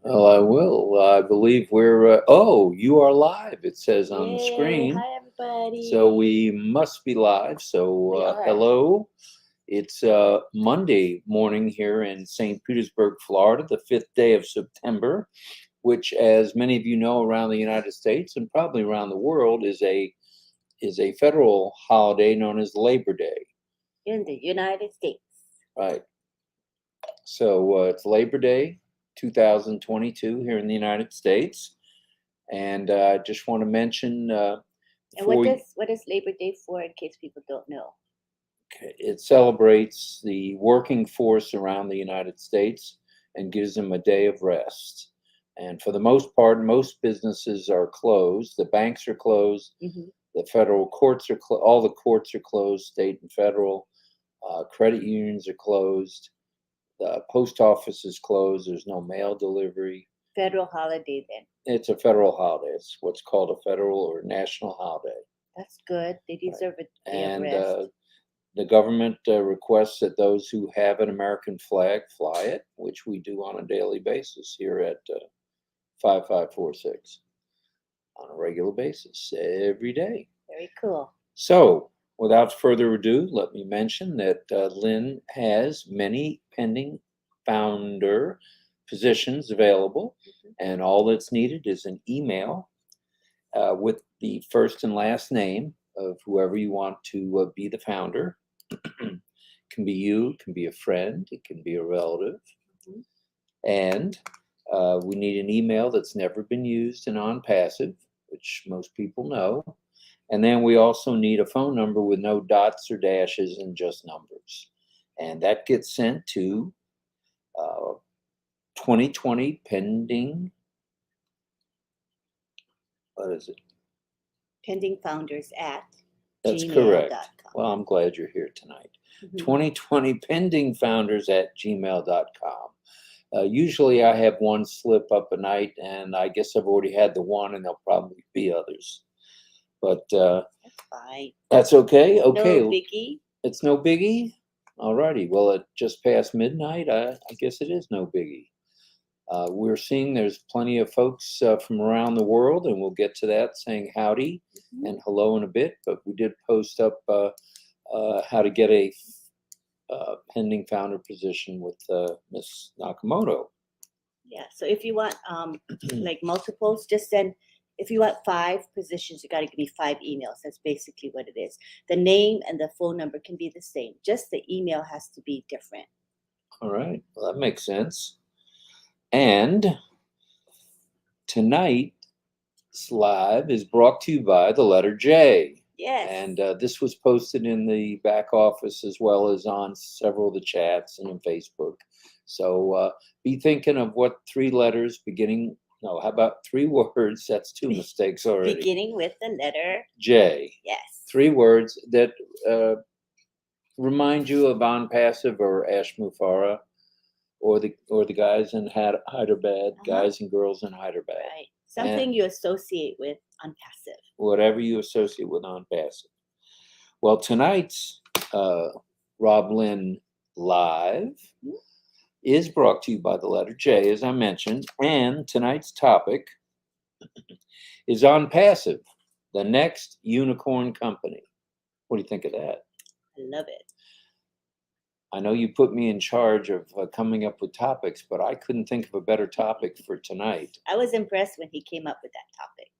Well, I will. I believe we're. Oh, you are live. It says on the Yay! screen. Hi, So everybody. we must be live. So We are. hello. It's Monday morning here in St. Petersburg, Florida, the 5th day of September, which, as many of you know, around the United States and probably around the world, is a federal holiday known as Labor Day. In the United States. Right. So it's Labor Day 2022 here in the United States. And I just want to mention And what before does what is Labor Day for in case people don't know? it celebrates the working force around the United States and gives them a day of rest. And for the most part, most businesses are closed. The banks are closed. Hmm. The federal courts are all the courts are closed, state and federal. Credit unions are closed. The post office is closed. There's no mail delivery. Federal holiday then. It's a federal holiday. It's what's called a federal or national holiday. That's good. They Right. deserve a day of And rest. the government requests that those who have an American flag fly it, which we do on a daily basis here at 5546 on a regular basis every day. Very cool. So, without further ado, let me mention that Lynn has many pending founder positions available, Mhm. and all that's needed is an email with the first and last name of whoever you want to be the founder. Can be you, can be a friend, it can be a relative, Mhm. and we need an email that's never been used and on passive, which most people know. And then we also need a phone number with no dots or dashes and just numbers. And that gets sent to uh, 2020 pending. What is it? Pending founders at That's correct. gmail.com. Well, I'm glad you're here tonight. Mhm. 2020 pending founders at gmail.com. Usually I have one slip up a night, and I guess I've already had the one, and there'll probably be others. But That's fine. that's okay. No Okay, biggie. it's no biggie. Alrighty. Well, it just past midnight. I guess it is no biggie. We're seeing there's plenty of folks from around the world, and we'll get to that saying howdy Mhm. and hello in a bit. But we did post up how to get a pending founder position with Miss Nakamoto. Yeah. So if you want like multiples, just send. If you want 5 positions, you got to give me 5 emails. That's basically what it is. The name and the phone number can be the same. Just the email has to be different. All right. Well, that makes sense. And tonight's live is brought to you by the letter J. Yes. And this was posted in the back office as well as on several of the chats and in Facebook. So be thinking of what 3 letters beginning. No, how about 3 words? That's 2 mistakes already. Beginning with the letter J. yes. 3 words that remind you of On Passive or Ash Mufara or the guys in Hyderabad, guys and girls in Hyderabad. Right. Something you associate with unpassive. Whatever you associate with On Passive. Well, tonight's RobLynn Live Mhm. is brought to you by the letter J, as I mentioned, and tonight's topic is On Passive, the next unicorn company. What do you think of that? I love it. I know you put me in charge of coming up with topics, but I couldn't think of a better topic for tonight. I was impressed when he came up with that topic.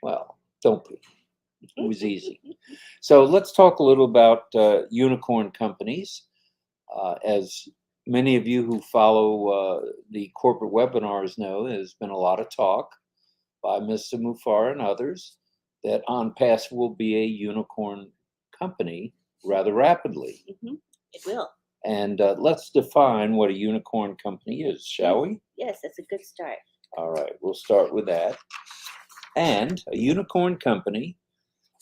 Well, don't be. It was easy. So let's talk a little about unicorn companies. As many of you who follow the corporate webinars know, there's been a lot of talk by Mr. Mufar and others that OnPass will be a unicorn company rather rapidly. Mm-hmm. It will. And let's define what a unicorn company is, shall we? Yes, that's a good start. All right, we'll start with that. And a unicorn company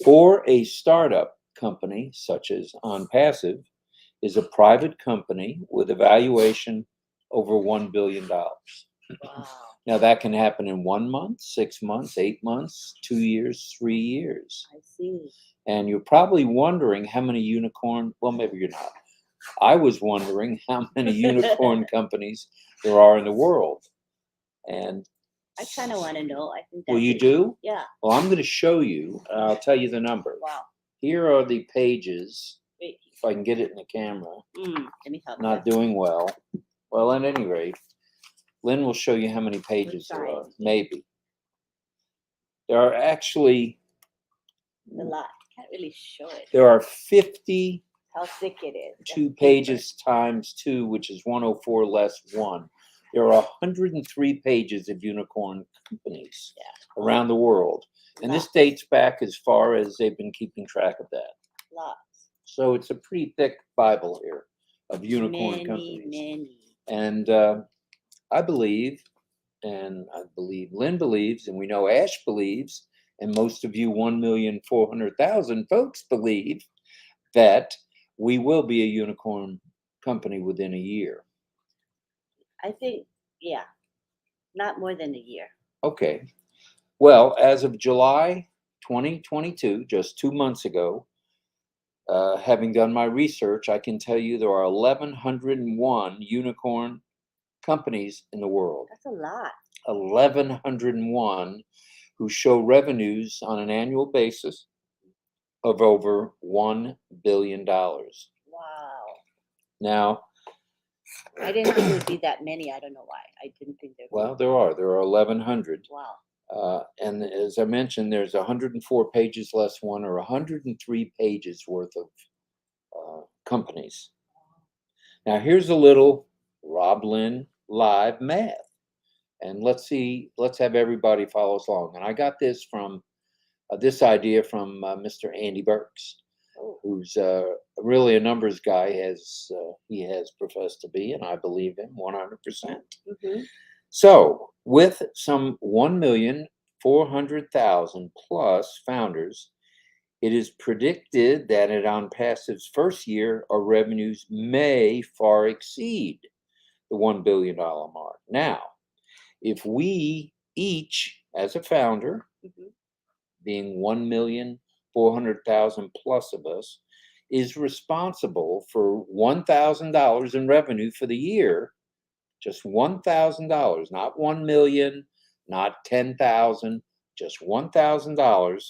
or a startup company, such as OnPassive, is a private company with a valuation over $1 billion. Wow. Now, that can happen in 1 month, 6 months, 8 months, 2 years, 3 years. I see. And you're probably wondering how many unicorn, well, maybe you're not. I was wondering how many unicorn companies there are in the world. And I kind of want to know. I think well, that'd you be- do? Yeah. Well, I'm going to show you. And I'll tell you the number. Wow. Here are the pages. Wait. If I can get it in the camera. Let me help. Not doing well. Well, at any rate, Lynn will show you how many pages there are. size? Maybe. There are actually, A lot. Can't really show it. there are 52 How thick it is. That's pages times 2, which is 104 less 1. There are 103 pages of unicorn companies around the world. And this dates back as far as they've been keeping track of that. Lots. So it's a pretty thick Bible here of unicorn companies. Many. And I believe, and I believe Lynn believes, and we know Ash believes, and most of you 1,400,000 folks believe that we will be a unicorn company within a year. I think, yeah, not more than a year. Okay. Well, as of July 2022, just 2 months ago, having done my research, I can tell you there are 1,101 unicorn companies in the world. That's a lot. 1,101 who show revenues on an annual basis of over $1 billion. Wow. Now, I didn't think it would be that many. I don't know why. I didn't think there. well, there are 1,100. Wow. And as I mentioned, there's 104 pages less 1, or 103 pages worth of companies. Now, here's a little RobLynn live math. And let's have everybody follow us along. And I got this from this idea from Mr. Andy Burks, who's really a numbers guy, as he has professed to be, and I believe him 100%. Mm-hmm. So, with some 1,400,000 plus founders, it is predicted that at On Passive's first year, our revenues may far exceed the $1 billion mark. Now, if we each, as a founder, being 1,400,000 plus of us, is responsible for $1,000 in revenue for the year, just $1,000, not 1 million, not 10,000, just $1,000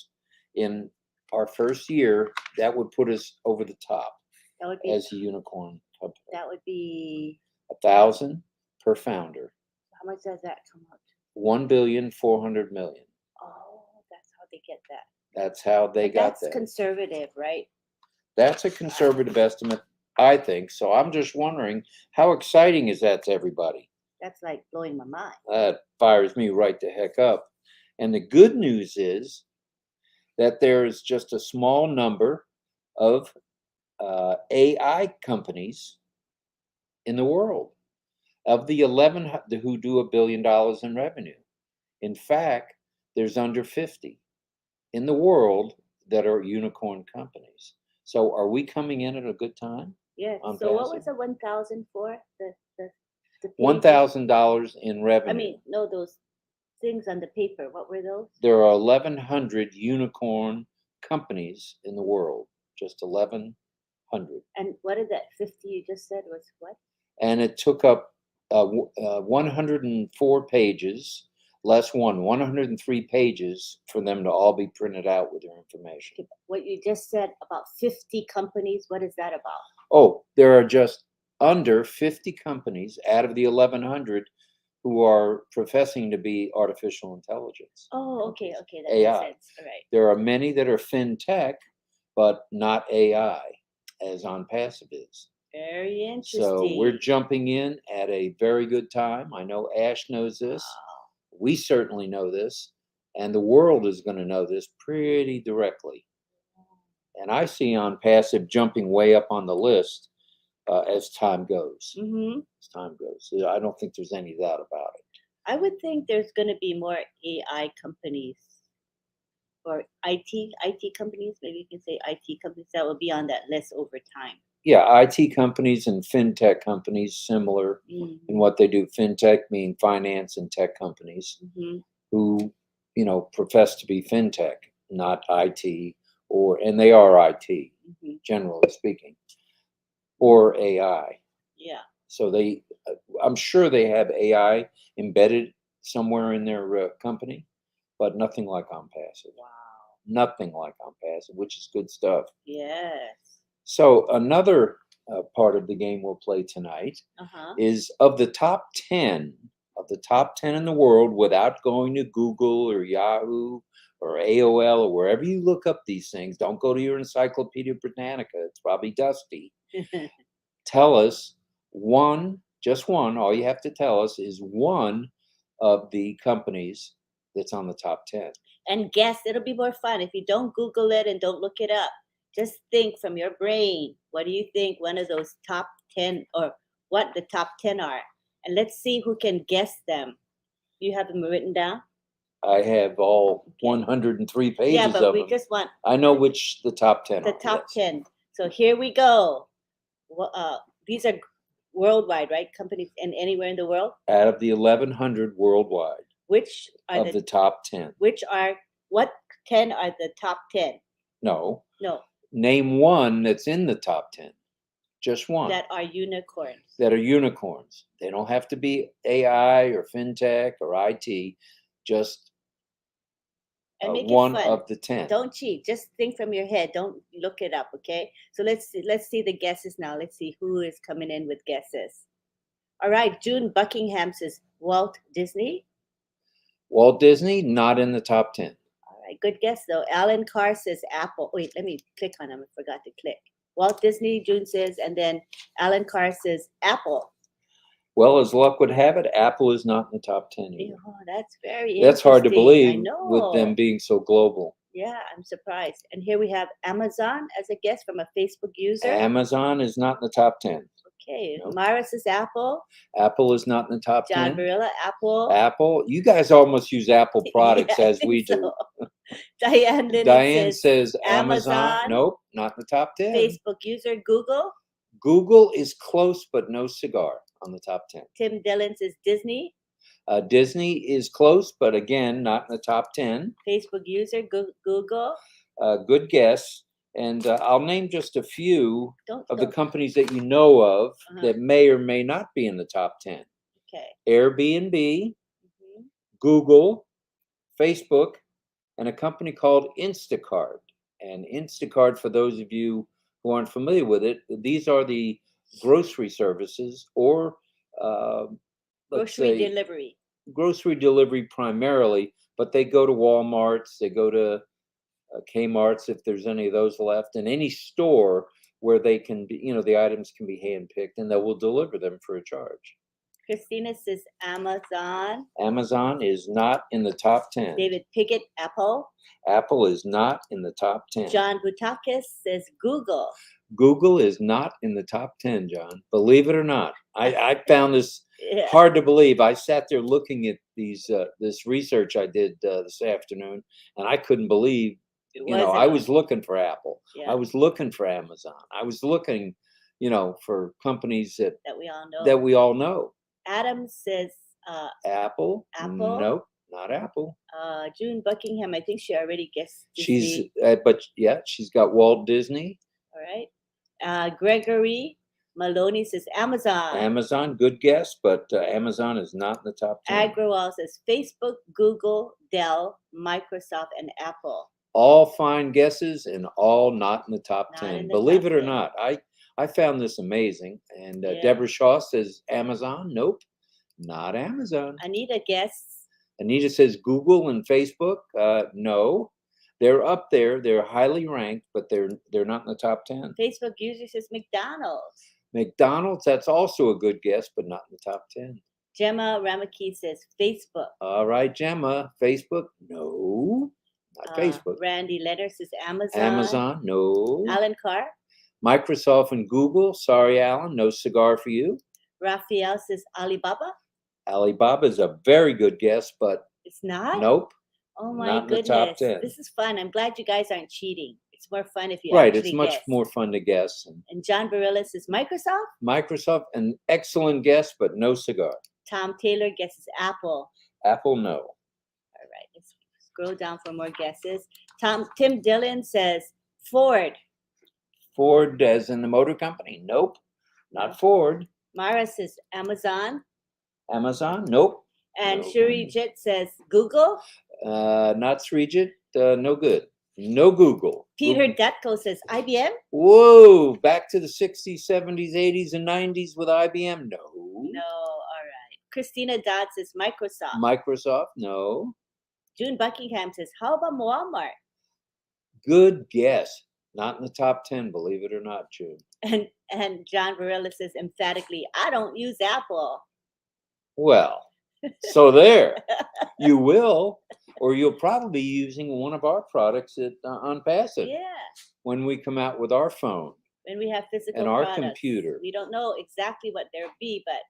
in our first year, that would put us over the top That would be. as a unicorn company. That would be. 1,000 per founder. How much does that come out to? 1,400,000,000. Oh, that's how they get that. That's how they got That's that. conservative, right? That's a conservative estimate, I think. So I'm just wondering, how exciting is that to everybody? That's like blowing my mind. That fires me right the heck up. And the good news is that there's just a small number of AI companies in the world, of the 11 who do $1 billion in revenue. In fact, there's under 50 in the world that are unicorn companies. So are we coming in at a good time? Yeah. On So what Passive? was the 1,000 for? The $1,000 in revenue. I mean, no, those things on the paper. What were those? There are 1,100 unicorn companies in the world. Just 1,100. And what did that 50 you just said was what? And it took up 104 pages, less 103 pages for them to all be printed out with their information. Okay, what you just said about 50 companies, what is that about? Oh, there are just under 50 companies out of the 1,100 who are professing to be artificial intelligence. Oh, okay, okay, that AI. makes sense. All right. There are many that are fintech, but not AI, as On Passive is. Very interesting. So we're jumping in at a very good time. I know Ash knows this. Wow. We certainly know this. And the world is going to know this pretty directly. And I see On Passive jumping way up on the list as time goes. Mm-hmm. As time goes. I don't think there's any doubt about it. I would think there's going to be more AI companies or IT companies, maybe you can say IT companies that will be on that list over time. Yeah, IT companies and fintech companies, similar in what they do. Fintech being finance and tech companies who, profess to be fintech, not IT, and they are IT, generally speaking, or AI. Yeah. So I'm sure they have AI embedded somewhere in their company, but nothing like OnPassive. Wow. Nothing like OnPassive, which is good stuff. Yes. So another part of the game we'll play tonight is of the top 10 in the world, without going to Google or Yahoo or AOL or wherever you look up these things. Don't go to your Encyclopedia Britannica. It's probably dusty. Tell us just one. All you have to tell us is one of the companies that's on the top 10. And guess, it'll be more fun if you don't Google it and don't look it up. Just think from your brain. What do you think one of those top 10, or what the top 10 are? And let's see who can guess them. You have them written down? I have all 103 pages Yeah, but of we them. just want I know which the top 10 the are. top Yes. 10. So here we go. These are worldwide, right? Companies and anywhere in the world? Out of the 1,100 worldwide. Which are of the top 10. What 10 are the top 10? No. No. Name one that's in the top 10. Just one. That are unicorns. That are unicorns. They don't have to be AI or fintech or IT. Just one of the 10. Don't cheat. Just think from your head. Don't look it up, okay? So let's see the guesses now. Let's see who is coming in with guesses. All right, June Buckingham says Walt Disney. Walt Disney, not in the top 10. All right, good guess though. Alan Carr says Apple. Wait, let me click on him. I forgot to click. Walt Disney, June says, and then Alan Carr says Apple. Well, as luck would have it, Apple is not in the top 10 either. Oh, that's very That's hard to interesting. believe I know. with them being so global. Yeah, I'm surprised. And here we have Amazon as a guest from a Facebook user. Amazon is not in the top 10. Okay. Nope. Myra says Apple. Apple is not in the top 10. John Barilla, Apple. Apple. You guys almost use Apple products Yeah, as we do. Diane says Amazon. Nope, not in the top 10. Facebook user, Google. Google is close, but no cigar on the top 10. Tim Dillon says Disney. Disney is close, but again, not in the top 10. Facebook user, Google. Good guess. And I'll name just a few of the companies that you know of that may or may not be in the top 10. Okay. Airbnb, Google, Facebook, and a company called Instacart. And Instacart, for those of you who aren't familiar with it, these are the grocery services or grocery delivery. Grocery delivery primarily, but they go to Walmarts, they go to Kmart's if there's any of those left, and any store where they can be, the items can be handpicked, and they will deliver them for a charge. Christina says Amazon. Amazon is not in the top 10. David Piggott, Apple. Apple is not in the top 10. John Butakis says Google. Google is not in the top 10, John. Believe it or not. I found this hard to believe. I sat there looking at this research I did this afternoon, and I couldn't believe, I was looking for Apple. Yeah. I was looking for Amazon. I was looking, for companies that we all know. Adam says Apple. Apple. Nope, not Apple. June Buckingham, I think she already guessed. She's she's got Walt Disney. All right. Gregory Maloney says Amazon. Amazon, good guess, but Amazon is not in the top 10. Agrawal says Facebook, Google, Dell, Microsoft, and Apple. All fine guesses and all not in the top 10. Believe it or not, I found this amazing. And Deborah Shaw says Amazon. Nope, not Amazon. Anita guesses. Anita says Google and Facebook. No. They're up there. They're highly ranked, but they're not in the top 10. Facebook user says McDonald's. McDonald's, that's also a good guess, but not in the top 10. Gemma Ramaki says Facebook. All right, Gemma. Facebook? No, not Facebook. Randy Leonard says Amazon. Amazon? No. Alan Carr? Microsoft and Google. Sorry, Alan. No cigar for you. Raphael says Alibaba. Alibaba is a very good guess, but it's not? Nope. Oh my goodness. This is fun. I'm glad you guys aren't cheating. It's more fun if you actually it's much more fun to guess. And John Barilla says Microsoft? Microsoft, an excellent guess, but no cigar. Tom Taylor guesses Apple. Apple, no. All right, let's scroll down for more guesses. Tim Dillon says Ford. Ford as in the motor company? Nope, not Ford. Mara says Amazon. Amazon? Nope. And No. Shuri Jit says Google. Not Srijit. No good. No Google. Peter Google. Detko says IBM. Whoa, back to the 60s, 70s, 80s, and 90s with IBM? No. No, all right. Christina Dodd says Microsoft. Microsoft? No. June Buckingham says, how about Walmart? Good guess. Not in the top 10, believe it or not, June. And John Varela says emphatically, I don't use Apple. Well, so there. You will, or you'll probably be using one of our products at Unpassive Yeah. when we come out with our phone When we have physical and our products. computer. We don't know exactly what they'll be, but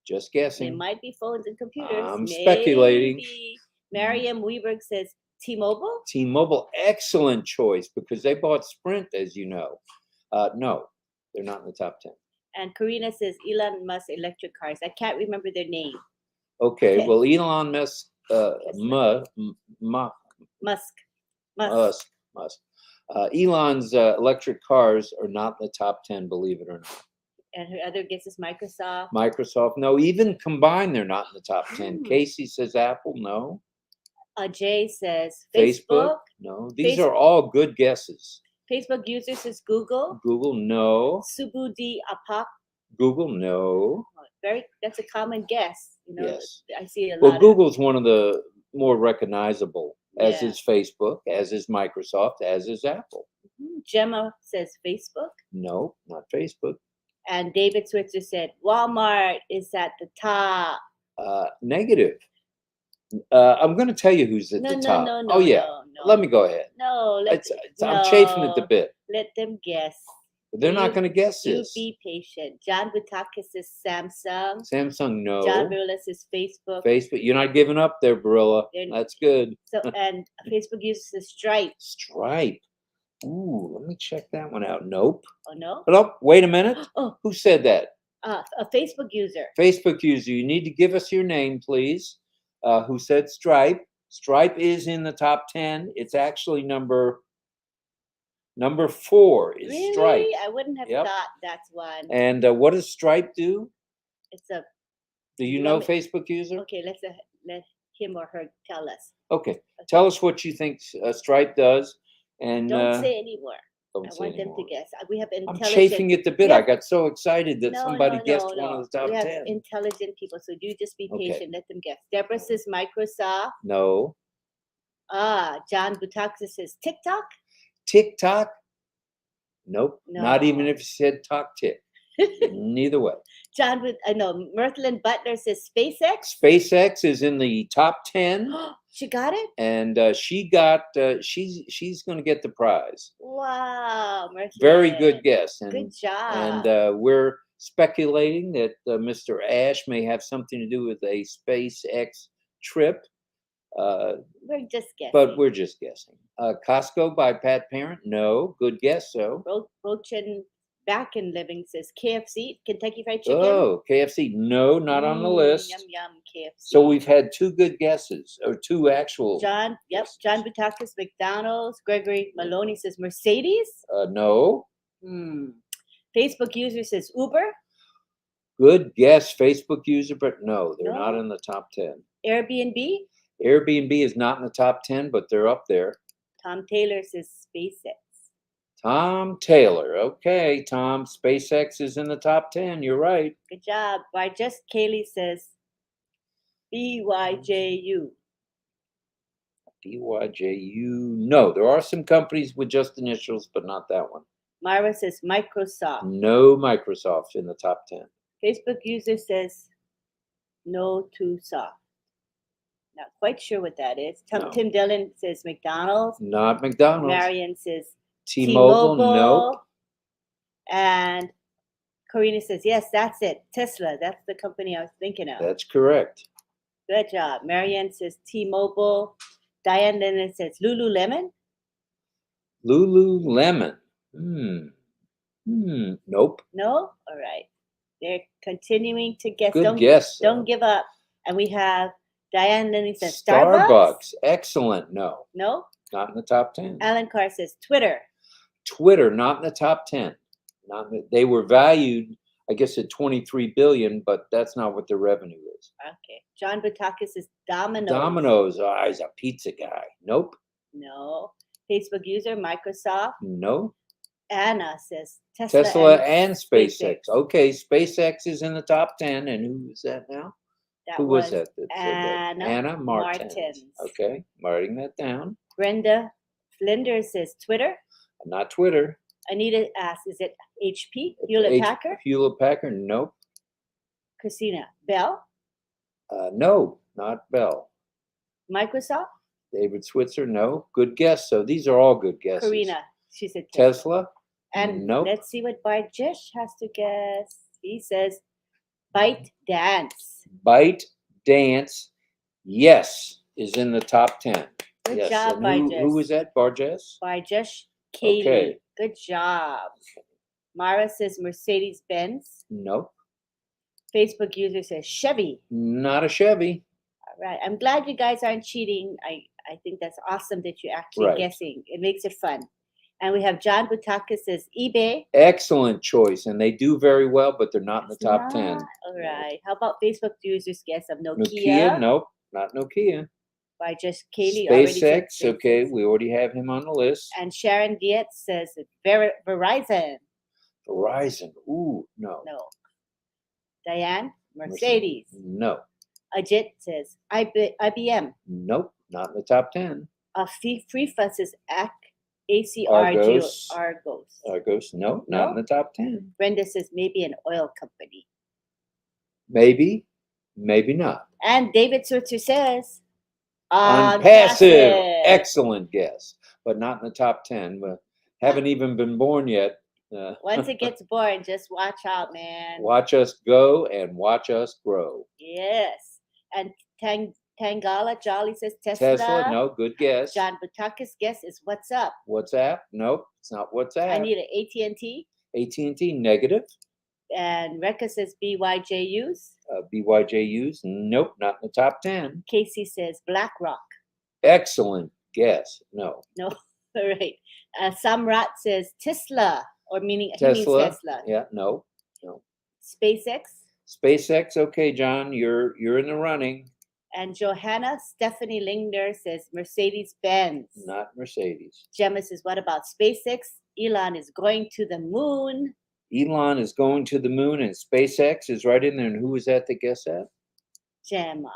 Just they guessing. might be phones and computers. I'm speculating. Maybe. Mariam Weberg says T-Mobile. T-Mobile, excellent choice because they bought Sprint, as you know. No, they're not in the top 10. And Karina says Elon Musk electric cars. I can't remember their name. Okay, Okay. well, Elon Musk, Musk. Elon's electric cars are not in the top 10, believe it or not. And her other guess is Microsoft. Microsoft, no. Even combined, they're not in the top 10. Casey says Apple, no. Jay says Facebook. No. These are all good guesses. Facebook user says Google. Google, no. Subudi Apak. Google, no. That's a common guess. You know, Yes. I see a lot. Well, Google's one of the more recognizable, as Yeah. is Facebook, as is Microsoft, as is Apple. Gemma says Facebook. No, not Facebook. And David Switzer said Walmart is at the top. Negative. I'm going to tell you who's at the top. No, oh yeah. no. Let me go ahead. No, I'm chafing at the bit. Let them guess. But they're not going to guess You this. be patient. John Butakis says Samsung. Samsung, no. John Barilla says Facebook. Facebook, you're not giving up there, Barilla. That's good. So and Facebook user says Stripe. Stripe. Ooh, let me check that one out. Nope. Oh no. Nope. Wait a minute. Oh. Who said that? A Facebook user. Facebook user. You need to give us your name, please. Who said Stripe? Stripe is in the top 10. It's actually number 4 is Really? Stripe. I wouldn't have thought that's one. And what does Stripe do? It's a. Do you know Facebook user? Okay, let him or her tell us. Okay. Tell us what you think Stripe does. And don't say anymore. I Don't say want them anymore. to guess. We have I'm intelligent. chafing at the bit. I got so excited that somebody guessed no. one of the top We have 10. intelligent people, so you just be Okay. patient. Let them guess. Deborah says Microsoft. No. John Butaxis says TikTok. TikTok? Nope. Not even No. if you said talk tick. Neither way. Mirthlin Butler says SpaceX. SpaceX is in the top 10. She got it? And she got she's going to get the prize. Wow, Mirthlin. Very good guess. And, Good job. And we're speculating that Mr. Ash may have something to do with a SpaceX trip. We're just guessing. But we're just guessing. Costco by Pat Parent? No. Good guess, so. Rochin Back in Living says KFC, Kentucky Fried Chicken. Oh, KFC? No, not on the list. Yum, yum, KFC. So we've had 2 good guesses, or 2 actual. John Butakis, McDonald's. Gregory Maloney says Mercedes. No. Facebook user says Uber. Good guess, Facebook user, but no, they're No. not in the top 10. Airbnb. Airbnb is not in the top 10, but they're up there. Tom Taylor says SpaceX. Tom Taylor. Okay, Tom. SpaceX is in the top 10. You're right. Good job. Why just Kaylee says BYJU. BYJU. No, there are some companies with just initials, but not that one. Myra says Microsoft. No Microsoft in the top 10. Facebook user says no to soft. Not quite sure what that is. No. Tim Dillon says McDonald's. Not McDonald's. Marion says T-Mobile. Nope. And Karina says, yes, that's it. Tesla. That's the company I was thinking of. That's correct. Good job. Marianne says T-Mobile. Diane Lennon says Lululemon. Lululemon. Nope. No? All right. They're continuing to guess. Good guess. Don't give up. And we have Diane Lennon says Starbucks. Excellent. No. No? Not in the top 10. Alan Carr says Twitter. Twitter, not in the top 10. They were valued, I guess, at $23 billion, but that's not what their revenue is. Domino's. Okay. John Butakis is Domino's. Domino's. Oh, he's a pizza guy. Nope. No. Facebook user Microsoft. No. Anna says Tesla, Tesla and SpaceX. Okay, SpaceX is in the top 10. And who is that now? That Who was that? That said Anna, that? Anna Martins. Martins. Okay, writing that down. Brenda Flinders says Twitter. Not Twitter. Anita asks, is it HP? Hewlett Packard? Hewlett Packard. Nope. Christina, Bell? No, not Bell. Microsoft? David Switzer. No. Good guess. So these are all good guesses. Karina, she said Tesla. And nope. let's see what Barjesh has to guess. He says Byte Dance. Byte Dance, yes, is in the top 10. Good yes. job, And who Barjesh. was that? Barjesh? Barjesh Kaylee. Okay. Good job. Mara says Mercedes Benz. Nope. Facebook user says Chevy. Not a Chevy. All right. I'm glad you guys aren't cheating. I think that's awesome that you're actually Right. guessing. It makes it fun. And we have John Butakis says eBay. Excellent choice. And they do very well, but they're not in the It's top not. 10. All right. How about Facebook users guess of Nokia? Nokia, nope. Not Nokia. By just Kaylee. already said SpaceX, okay. SpaceX. We already have him on the list. And Sharon Dietz says Verizon. Verizon, ooh, no. No. Diane, Mercedes. No. Ajit says IBM. Nope. Not in the top 10. FIFA says ACRG. Argos. Argos. No, not in the top 10. Brenda says maybe an oil company. Maybe, maybe not. And David Switzer says Passive. Excellent guess, but not in the top 10. But haven't even been born yet. Once it gets boring, just watch out, man. Watch us go and watch us grow. Yes. And Tangala Jolly says Tesla. Tesla, no, good guess. John Butakis guess is what's up. WhatsApp, nope, it's not WhatsApp. I need an AT&T. AT&T, negative. And Rekha says BYJUs. BYJUs, nope, not in the top 10. Casey says BlackRock. Excellent guess. No. No, all right. Samrat says Tesla, or meaning he means Tesla. Tesla. Yeah, no. SpaceX. SpaceX, okay, John, you're in the running. And Johanna Stephanie Lingner says Mercedes Benz. Not Mercedes. Gemma says, what about SpaceX? Elon is going to the moon. Elon is going to the moon, and SpaceX is right in there. And who was that guess that? Gemma.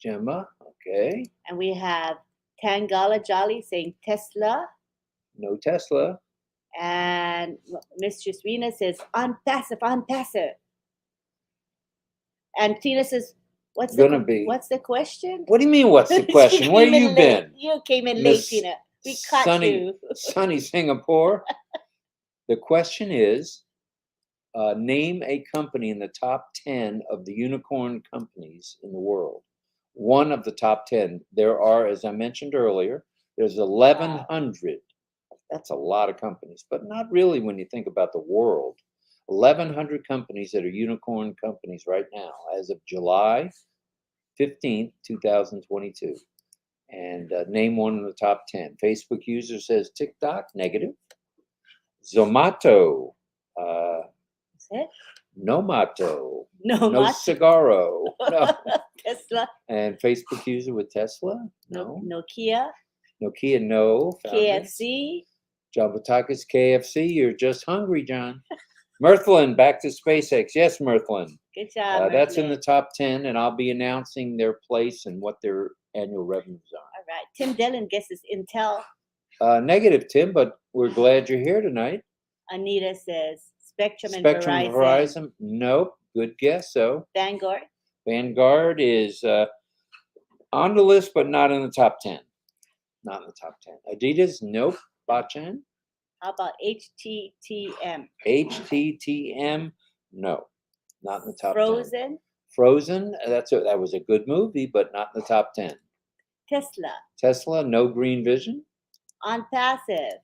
Gemma, okay. And we have Tangala Jolly saying Tesla. No Tesla. And Mistress Rena says on passive. And Tina says, what's the question? What do you mean, what's the question? Where you been? You came in late, Tina. We caught you. Sunny Singapore. The question is, name a company in the top 10 of the unicorn companies in the world. One of the top 10. There are, as I mentioned earlier, there's 1,100. That's a lot of companies, but not really when you think about the world. 1,100 companies that are unicorn companies right now, as of July 15th, 2022. And name one in the top 10. Facebook user says TikTok, negative. Zomato. Is it? Nomato. No Cigaro. No. Tesla. And Facebook user with Tesla? No. Nokia. Nokia, no. KFC. John Butakis, KFC. You're just hungry, John. Mirthlin, back to SpaceX. Yes, Mirthlin. Good job. That's in the top 10, and I'll be announcing their place and what their annual revenues are. All right. Tim Dillon guesses Intel. Negative, Tim, but we're glad you're here tonight. Anita says Spectrum and Verizon. Nope. Good guess. So Vanguard is on the list, but not in the top 10. Not in the top 10. Adidas, nope. Bachan. How about HTTM? HTTM, no. Not in the top 10. Frozen. That was a good movie, but not in the top 10. Tesla, no green vision. On passive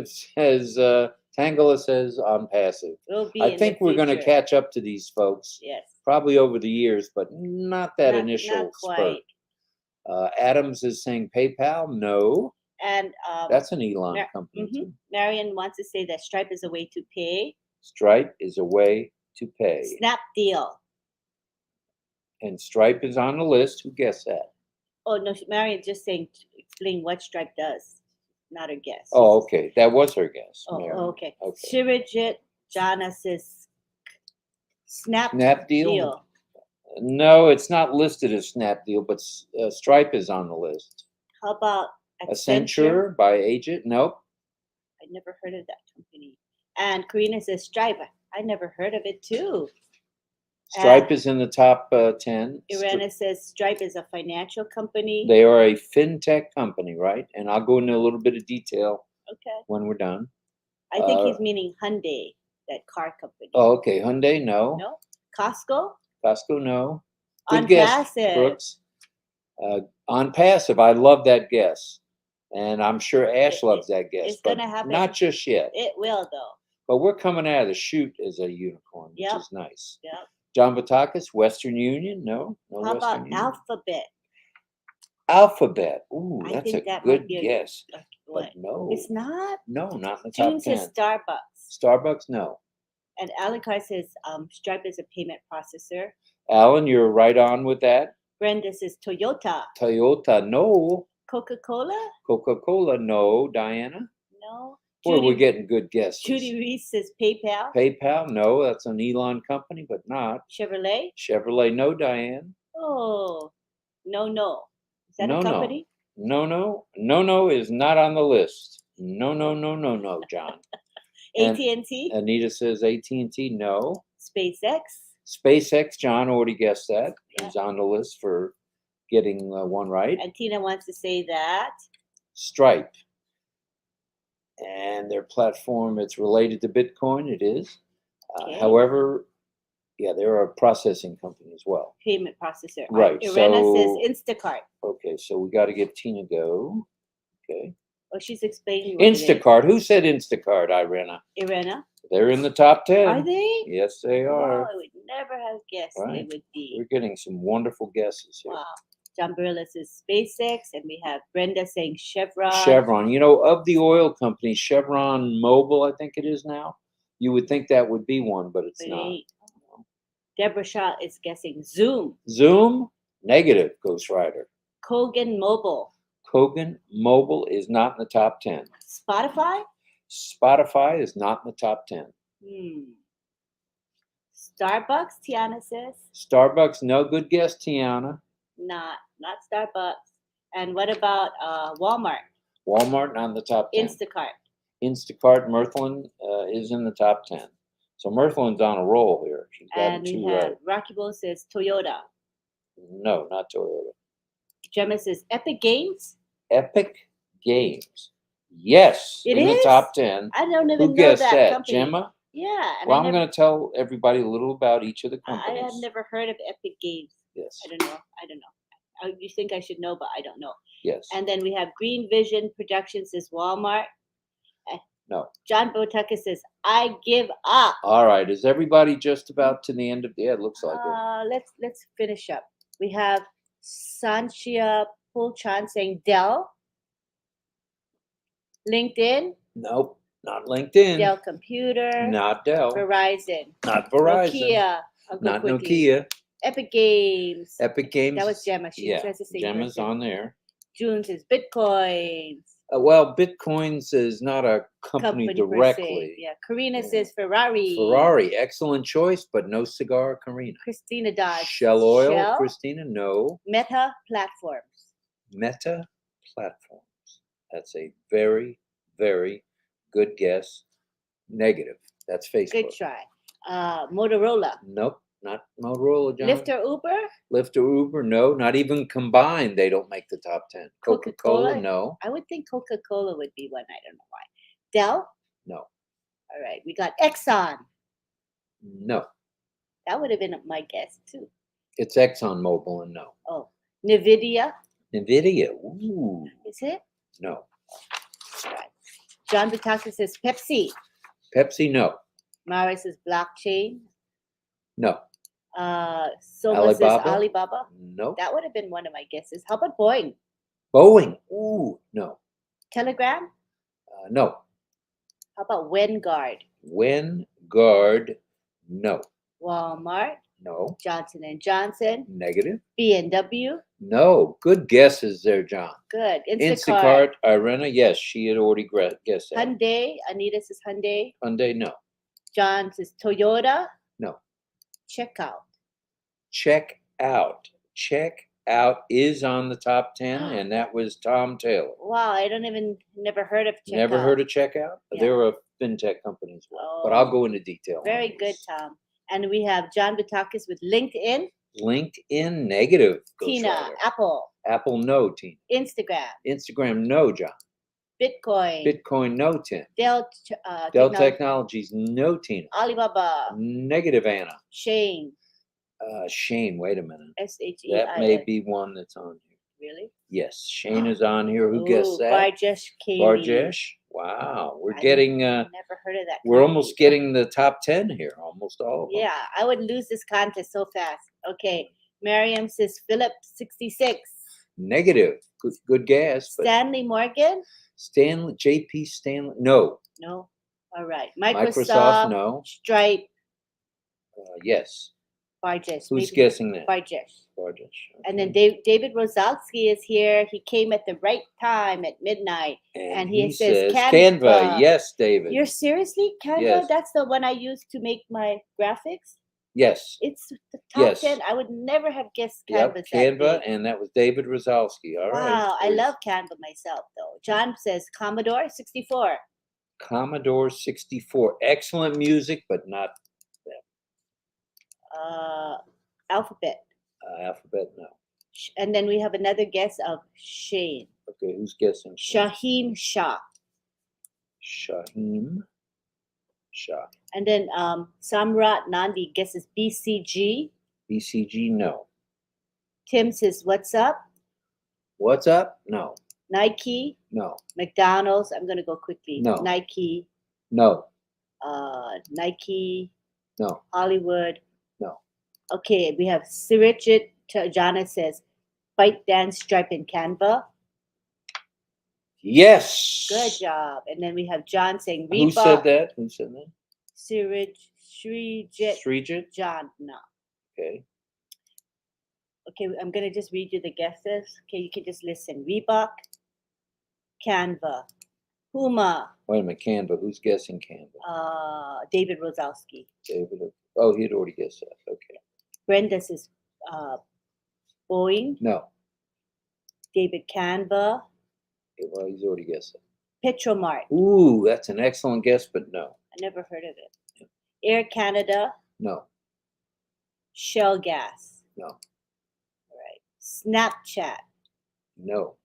says Tangela says on passive. I think we're going to catch up to these folks. Yes. Probably over the years, but not that initial spurt. Adams is saying PayPal, no. And that's an Elon company. Marion wants to say that Stripe is a way to pay. Stripe is a way to pay. Snapdeal. And Stripe is on the list. Who guessed that? Oh, no, Marion just saying, explain what Stripe does. Not a guess. Oh, okay. That was her guess. Oh, Mary. okay. Okay. Shirajit Jana says, Snap Snapdeal? deal. No, it's not listed as Snapdeal, but Stripe is on the list. How about Accenture? Accenture by Agent? Nope. I never heard of that company. And Karina says Stripe. I never heard of it too. Stripe is in the top 10. Irena says Stripe is a financial company. They are a fintech company, right? And I'll go into a little bit of detail when we're done. I think he's meaning Hyundai, that car company. Oh, okay. Hyundai, no. No. Costco? Costco, no. On Good guess, passive. Brooks. On passive, I love that guess. And I'm sure Ash loves that guess. It's but gonna happen. Not just yet. It will, though. But we're coming out of the chute as a unicorn, which is nice. Yep. John Batakis, Western Union? No. No How Western about Union. Alphabet? Alphabet. Ooh, I that's think a that good might be guess. What? But no. It's not? No, not in the June top 10. says Starbucks. Starbucks, no. And Alan Carr says Stripe is a payment processor. Alan, you're right on with that. Brenda says Toyota. Toyota, no. Coca-Cola? Coca-Cola, no. Diana? No. Boy, we're getting good guesses. Judy Reese says PayPal. PayPal, no. That's an Elon company, but not. Chevrolet? Chevrolet, no, Diane. Oh, no. Is that a company? No is not on the list. No, John. AT&T? Anita says AT&T, no. SpaceX? SpaceX, John already guessed that. He's on the list for getting one right. And Tina wants to say that. Stripe. And their platform, it's related to Bitcoin, it is. However, they're a processing company as well. Payment processor. Right. Irena says Instacart. Okay, so we got to give Tina go. Okay. Oh, she's explaining what Instacart. Who said Instacart, Irena? Irena. They're in the top 10. Are they? Yes, they are. Oh, I would never have guessed they would be. We're getting some wonderful guesses here. Wow. John Barilla says SpaceX, and we have Brenda saying Chevron. Chevron. You know, of the oil companies, Chevron Mobile, I think it is now. You would think that would be one, but it's not. Deborah Shaw is guessing Zoom. Zoom? Negative, Ghost Rider. Kogan Mobile. Kogan Mobile is not in the top 10. Spotify? Spotify is not in the top 10. Starbucks, Tiana says. Starbucks, no. Good guess, Tiana. Not Starbucks. And what about Walmart? Walmart, not in the top 10. Instacart, Mirthlin is in the top 10. So Mirthlin's on a roll here. She's got and two we have right. Rocky Bull says Toyota. No, not Toyota. Gemma says Epic Games. Epic Games. Yes, it in is? the top 10. I don't even Who know guessed that company. Gemma? Yeah. Well, I'm going to tell everybody a little about each of the companies. I have never heard of Epic Games. Yes. I don't know. You think I should know, but I don't know. Yes. And then we have Green Vision Productions says Walmart. No. John Botaka says, I give up. All right. Is everybody just about to the end of the it looks like it. Let's finish up. We have Sanchia Pulchan saying Dell. LinkedIn. Nope. Not LinkedIn. Dell Computer. Not Dell. Verizon. Not Verizon. Nokia. Not Nokia. Epic Games. Epic Games. That was Gemma. She tries to say Gemma's on there. June says Bitcoins. Well, Bitcoins is not a company directly. Yeah. Karina says Ferrari. Ferrari, excellent choice, but no cigar, Karina. Christina Dodge. Shell Oil, Christina, no. Meta Platforms. Meta Platforms. That's a very, very good guess. Negative. That's Facebook. Good try. Motorola. Nope, not Motorola, John. Lyft or Uber? Lyft or Uber, no. Not even combined, they don't make the top 10. Coca-Cola, no. I would think Coca-Cola would be one. I don't know why. Dell? No. All right. We got Exxon. No. That would have been my guess, too. It's ExxonMobil and no. Oh. NVIDIA? NVIDIA, ooh. Is it? No. All right. John Butaka says Pepsi. Pepsi, no. Mara says blockchain. No. Soma says Alibaba. No. That would have been one of my guesses. How about Boeing? Boeing. Ooh, no. Telegram? No. How about Vanguard? Vanguard, no. Walmart? No. Johnson and Johnson, Negative. B&W. No. Good guesses there, John. Good. Instacart, Irena, yes, she had already guessed that. Hyundai. Anita says Hyundai. Hyundai, no. John says Toyota. No. Checkout. Check out. Check out is on the top 10, and that was Tom Taylor. Wow, I never heard of Checkout. Never heard of Checkout? Yeah. They're a fintech company as well, but I'll Oh, go into detail. on very good, these. Tom. And we have John Butakis with LinkedIn. LinkedIn, negative. Tina, Ghostwriter. Apple. Apple, no, Tina. Instagram. Instagram, no, John. Bitcoin. Bitcoin, no, Tina. Dell Dell Technologies, no, Tina. Alibaba. Negative, Anna. Shane. Shane, wait a minute. SHEIN. That may be one that's on here. Really? Yes, Shane is on here. Who guessed that? Barjesh Kavi. Barjesh. Wow, we're I getting. never heard of that. We're company. almost getting the top 10 here. Almost all of them. Yeah, I would lose this contest so fast. Okay, Miriam says Philip 66. Negative. Good guess. But Stanley Morgan. Stanley, JP Stanley. No. No. All right. Microsoft. No. Stripe. Yes. Barjesh. Who's guessing that? Barjesh. Barjesh. And then David Rosalski is here. He came at the right time at midnight. And he says Canva. Canva. Yes, David. You're seriously Canva? Yes. That's the one I use to make my graphics? Yes. It's the top Yes. 10. I would never have guessed Yep, Canva. Canva, and that was David Rosalski. All right. Wow, I love Canva myself, though. John says Commodore 64. Commodore 64. Excellent music, but not Alphabet. Alphabet, no. And then we have another guess of Shane. Okay, who's guessing? Shaheen Shah. Shaheem Shah. And then Samrat Nandi guesses BCG. BCG, no. Tim says, what's up? What's up? No. Nike. No. McDonald's. I'm going to go quickly. No. Nike. No. Nike. No. Hollywood. No. Okay, we have Sirijit Jana says, ByteDance, Stripe, and Canva. Yes. Good job. And then we have John saying Reebok. Who said that? Who said that? Srijit Jana. Okay. Okay, I'm going to just read you the guesses. Okay, you can just listen. Reebok, Canva, Puma. Wait a minute, Canva. Who's guessing Canva? David Rosalski. David. Oh, he'd already guessed that. Okay. Brenda says Boeing. No. David Canva. Okay, well, he's already guessed it. Petromart. Ooh, that's an excellent guess, but no. I never heard of it. Air Canada. No. Shell Gas. No. All right. Snapchat. No.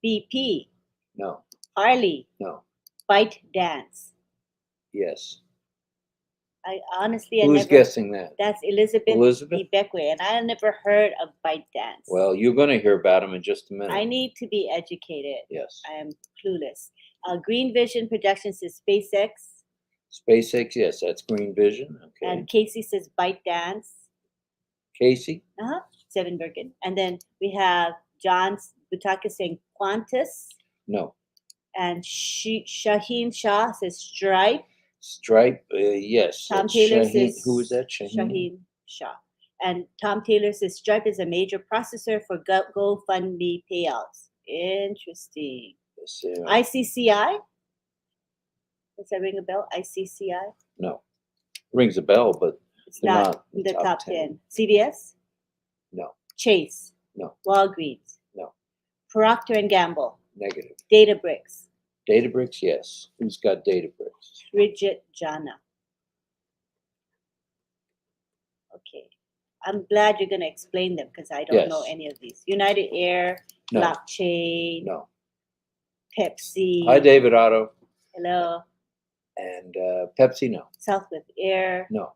BP. No. Harley. No. ByteDance. Yes. Who's guessing that? That's Elizabeth B. Beckway, and I never heard of ByteDance. Well, you're going to hear about them in just a minute. I need to be educated. Yes. I am clueless. Green Vision Productions is SpaceX. SpaceX, yes, that's Green Vision. Okay. And Casey says ByteDance. Casey? Seven Bergen. And then we have John Butakis saying Qantas. No. And Shaheen Shah says Stripe. Stripe, yes. Tom Taylor says who was that? Shaheen Shah. And Tom Taylor says Stripe is a major processor for GoFundMe payouts. Interesting. Yes, ICCI? Does that ring a bell? ICCI? No. Rings a bell, but it's not in the top 10. CVS? No. Chase? No. Walgreens? No. Procter & Gamble? Negative. Databricks? Databricks, yes. Who's got Databricks? Srijit Jana. Okay. I'm glad you're going to explain them because I don't know any of these. United Air, No. Blockchain, No. Pepsi. Hi, David Otto. Hello. And Pepsi, no. Southwest Air. No.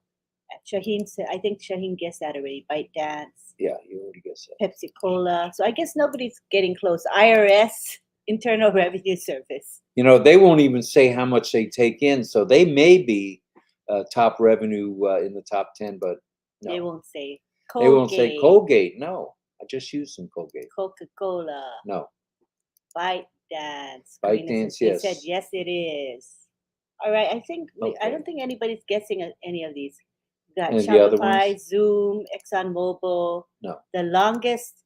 Shaheen said, I think Shaheen guessed that already. ByteDance. Yeah, you already guessed that. Pepsi Cola. So I guess nobody's getting close. IRS, Internal Revenue Service. You know, they won't even say how much they take in, so they may be top revenue in the top 10, but no. They won't say Colgate. They won't say Colgate. No, I just used some Colgate. Coca-Cola. No. ByteDance. ByteDance, They yes. said yes, it is. All right, I think Okay. I don't think anybody's guessing any of these. We got And the other Shopify, ones? Zoom, ExxonMobil. No. The longest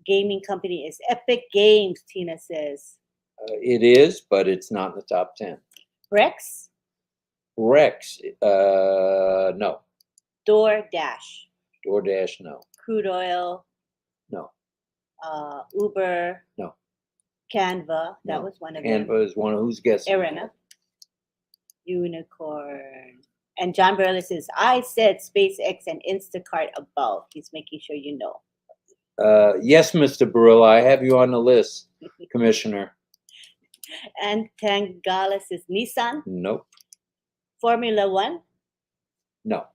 gaming company is Epic Games, Tina says. It is, but it's not in the top 10. Brex, Rex, no. DoorDash, DoorDash, no. Crude Oil, No. Uber, No. Canva, that No. was one of them. Canva is one. Who's guessing? Arena, Unicorn. And John Burley says, I said SpaceX and Instacart above. He's making sure you know. Yes, Mr. Barilla, I have you on the list, Commissioner. And Tangala says Nissan, Nope. Formula One, No.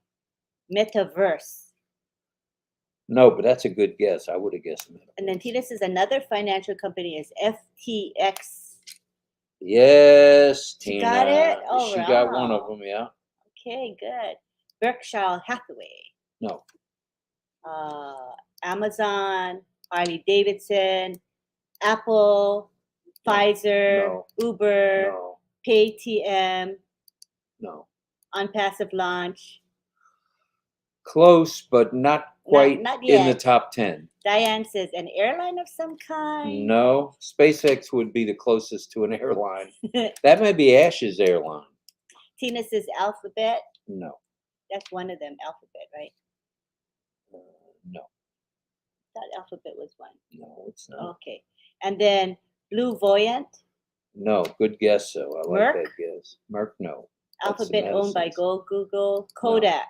Metaverse. No, but that's a good guess. I would have guessed that. And then Tina says another financial company is FTX. Yes, She Tina. got it? Oh, she got one of wow. them, yeah. Okay, good. Berkshire Hathaway, No. Amazon, Harley Davidson, Apple, No. Pfizer, No. Uber, No. Paytm, No. Unpassive Launch. Close, but not quite Not in the yet. top 10. Diane says an airline of some kind. No. SpaceX would be the closest to an airline. That may be Ash's airline. Tina says Alphabet. No. That's one of them, Alphabet, right? No. I thought Alphabet was one. No, it's not. Okay. And then Blue Voyant. No, good guess, though. I like Merck? that guess. Merck, no. That's the Alphabet owned by medicines. Google. Kodak.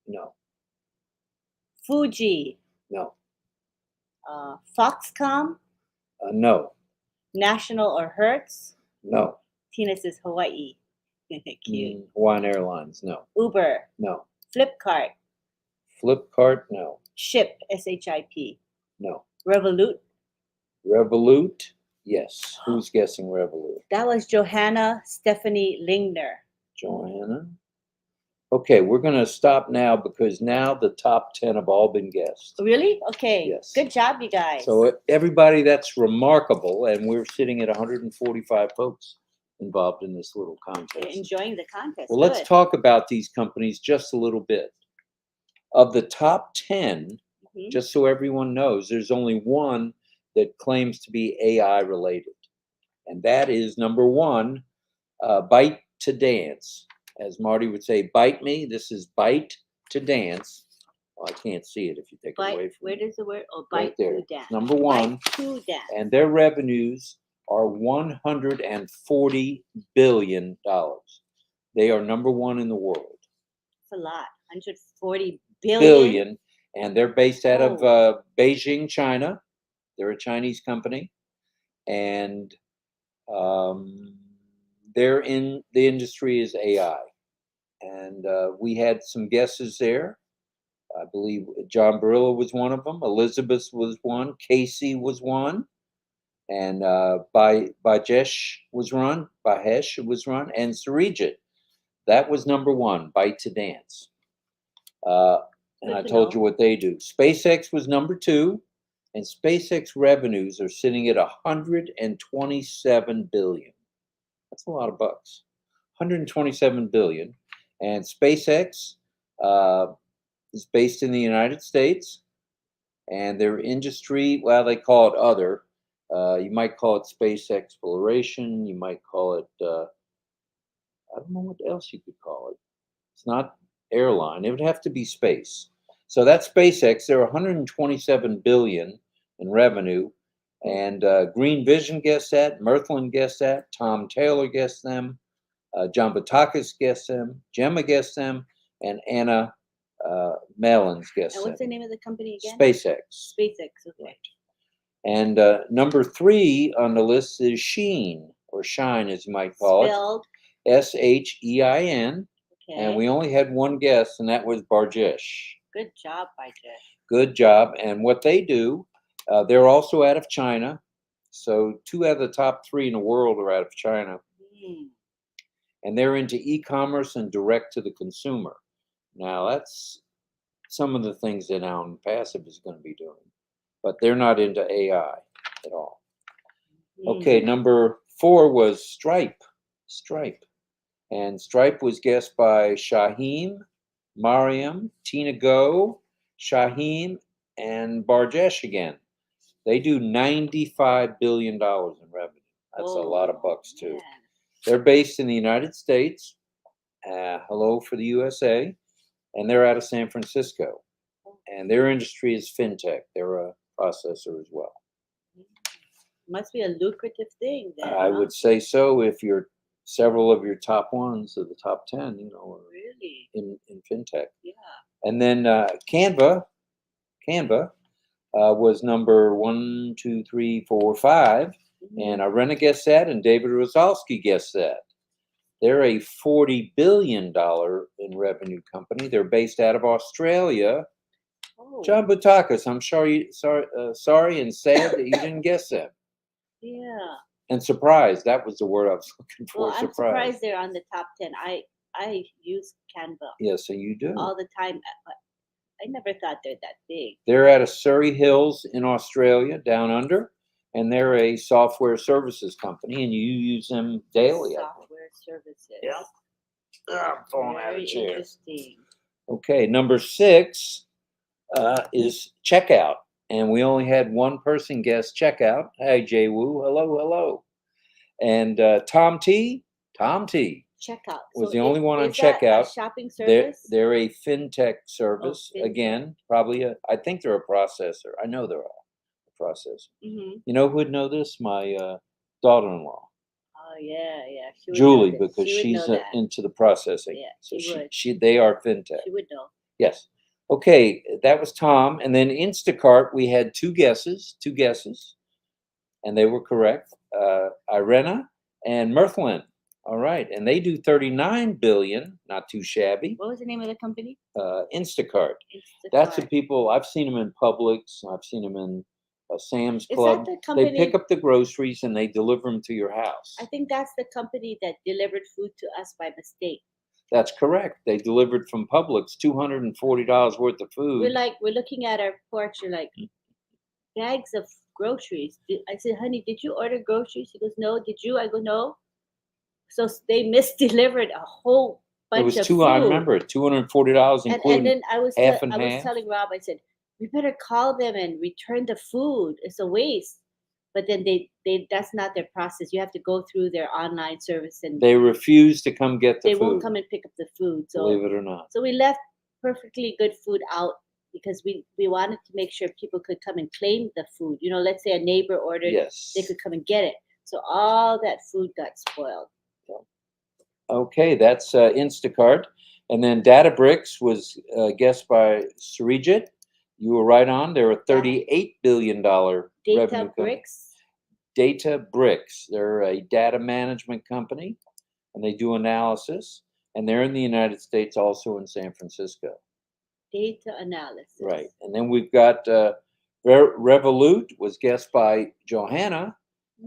No. Fuji. No. Foxconn. No. National or Hertz. No. Tina says Hawaii. Cute. Hawaiian Airlines, no. Uber. No. Flipkart. Flipkart, no. Ship. SHIP. No. Revolut. Revolut, yes. Who's guessing Revolut? That was Johanna Stephanie Lingner. Joanna? Okay, we're going to stop now because now the top 10 have all been guessed. Really? Okay. Yes. Good job, you guys. So everybody, that's remarkable, and we're sitting at 145 folks involved in this little You're contest. enjoying the contest. Well, let's Good. talk about these companies just a little bit. Of the top 10, Mhm. just so everyone knows, there's only one that claims to be AI related, and that is number one, Byte to Dance. As Marty would say, bite me. This is Byte to Dance. Well, I can't see it if you take it away Bite. from Where me. does the word? Oh, Right bite there. to dance. Number one. Bite to dance. And their revenues are $140 billion. They are number one in the world. That's a lot. 140 billion. Billion. And they're based out of Oh. Beijing, China. They're a Chinese company. And they're in the industry is AI. And we had some guesses there. I believe John Barilla was one of them. Elizabeth was one. Casey was one. And Bajesh was run. Bahesh was run. And Sarijit. That was number one, Byte to Dance. And Good I to told know. you what they do. SpaceX was number two. And SpaceX revenues are sitting at 127 billion. That's a lot of bucks. 127 billion. And SpaceX is based in the United States, and their industry, well, they call it other. You might call it space exploration. You might call it, I don't know what else you could call it. It's not airline. It would have to be space. So that's SpaceX. They're 127 billion in revenue. And Green Vision guessed that. Mirthlin guessed that. Tom Taylor guessed them. John Batakis guessed them. Gemma guessed them. And Anna Mellons guessed And what's the them. name of the company again? SpaceX. SpaceX. Okay. And number three on the list is Sheen, or Shine as you might call Spelled. it. Shein. Okay. And we only had one guess, and that was Barjesh. Good job, Bajesh. Good job. And what they do, they're also out of China. So 2 out of the top 3 in the world are out of China. And they're into e-commerce and direct to the consumer. Now, that's some of the things that Alan Passive is going to be doing. But they're not into AI at all. Okay, number 4 was Stripe. Stripe. And Stripe was guessed by Shaheem, Mariam, Tina Go, Shaheem, and Barjesh again. They do $95 billion in revenue. That's a lot of bucks, too. Man. They're based in the United States. Hello for the USA. And they're out of San Francisco. And their industry is fintech. They're a processor as well. Must be a lucrative thing then. I huh? would say so if you're several of your top ones of the top 10, you know, are Really? in fintech. Yeah. And then Canva was number 1, 2, 3, 4, 5. And Irena guessed that, and David Rozalski guessed that. They're a $40 billion in revenue company. They're based out of Australia. Oh, John Butakas, I'm sorry and sad that you didn't guess that. yeah. And surprised, that was the word I was looking for. Well, I'm surprised they're on the top 10. I use Canva Yes, so you do. all the time. But I never thought they're that big. They're out of Surrey Hills in Australia, down under, and they're a software services company, and you use them daily. Software services. Yeah. I'm falling out of Very the chair. interesting. Okay, number 6 is Checkout, and we only had one person guess Checkout. Hi, Jay Wu. Hello. And Tom T. Checkout. was So the only one on is that a Checkout. shopping They're, service? they're a fintech service. fintech. Again, probably I think they're a processor. I know they're a processor. Mm-hmm. You know who would know this? My daughter-in-law, Oh yeah. She would Julie, know this. because She would she's know that. into the processing. Yeah, so she would. they are fintech. She would know. Yes. Okay, that was Tom. And then Instacart, we had two guesses, and they were correct. Irena and Mirthlin. All right, and they do 39 billion, not too shabby. What was the name of the company? Instacart. Instacart. That's the people, I've seen them in Publix, I've seen them in Sam's Is Club. that the company? They pick up the groceries and they deliver them to your house. I think that's the company that delivered food to us by mistake. That's correct. They delivered from Publix $240 worth of food. We're looking at our porch. You're like, bags of groceries. I said, honey, did you order groceries? He goes, no. Did you? I go, no. So they misdelivered a whole bunch of food. I remember it, $240 including and then I was half and half. telling Rob, I said, we better call them and return the food. It's a waste. But then they that's not their process. You have to go through their online service, and they refuse to come get the food. They won't come and pick up the food. So believe it or not. So we left perfectly good food out because we wanted to make sure people could come and claim the food. You know, let's say a neighbor ordered, yes, they could come and get it. So all that food got spoiled. Okay, that's Instacart. And then Databricks was guessed by Surijit. You were right on. They're a $38 billion revenue company. Databricks. They're a data management company, and they do analysis. And they're in the United States, also in San Francisco. Data analysis. Right. And then we've got Revolut was guessed by Johanna.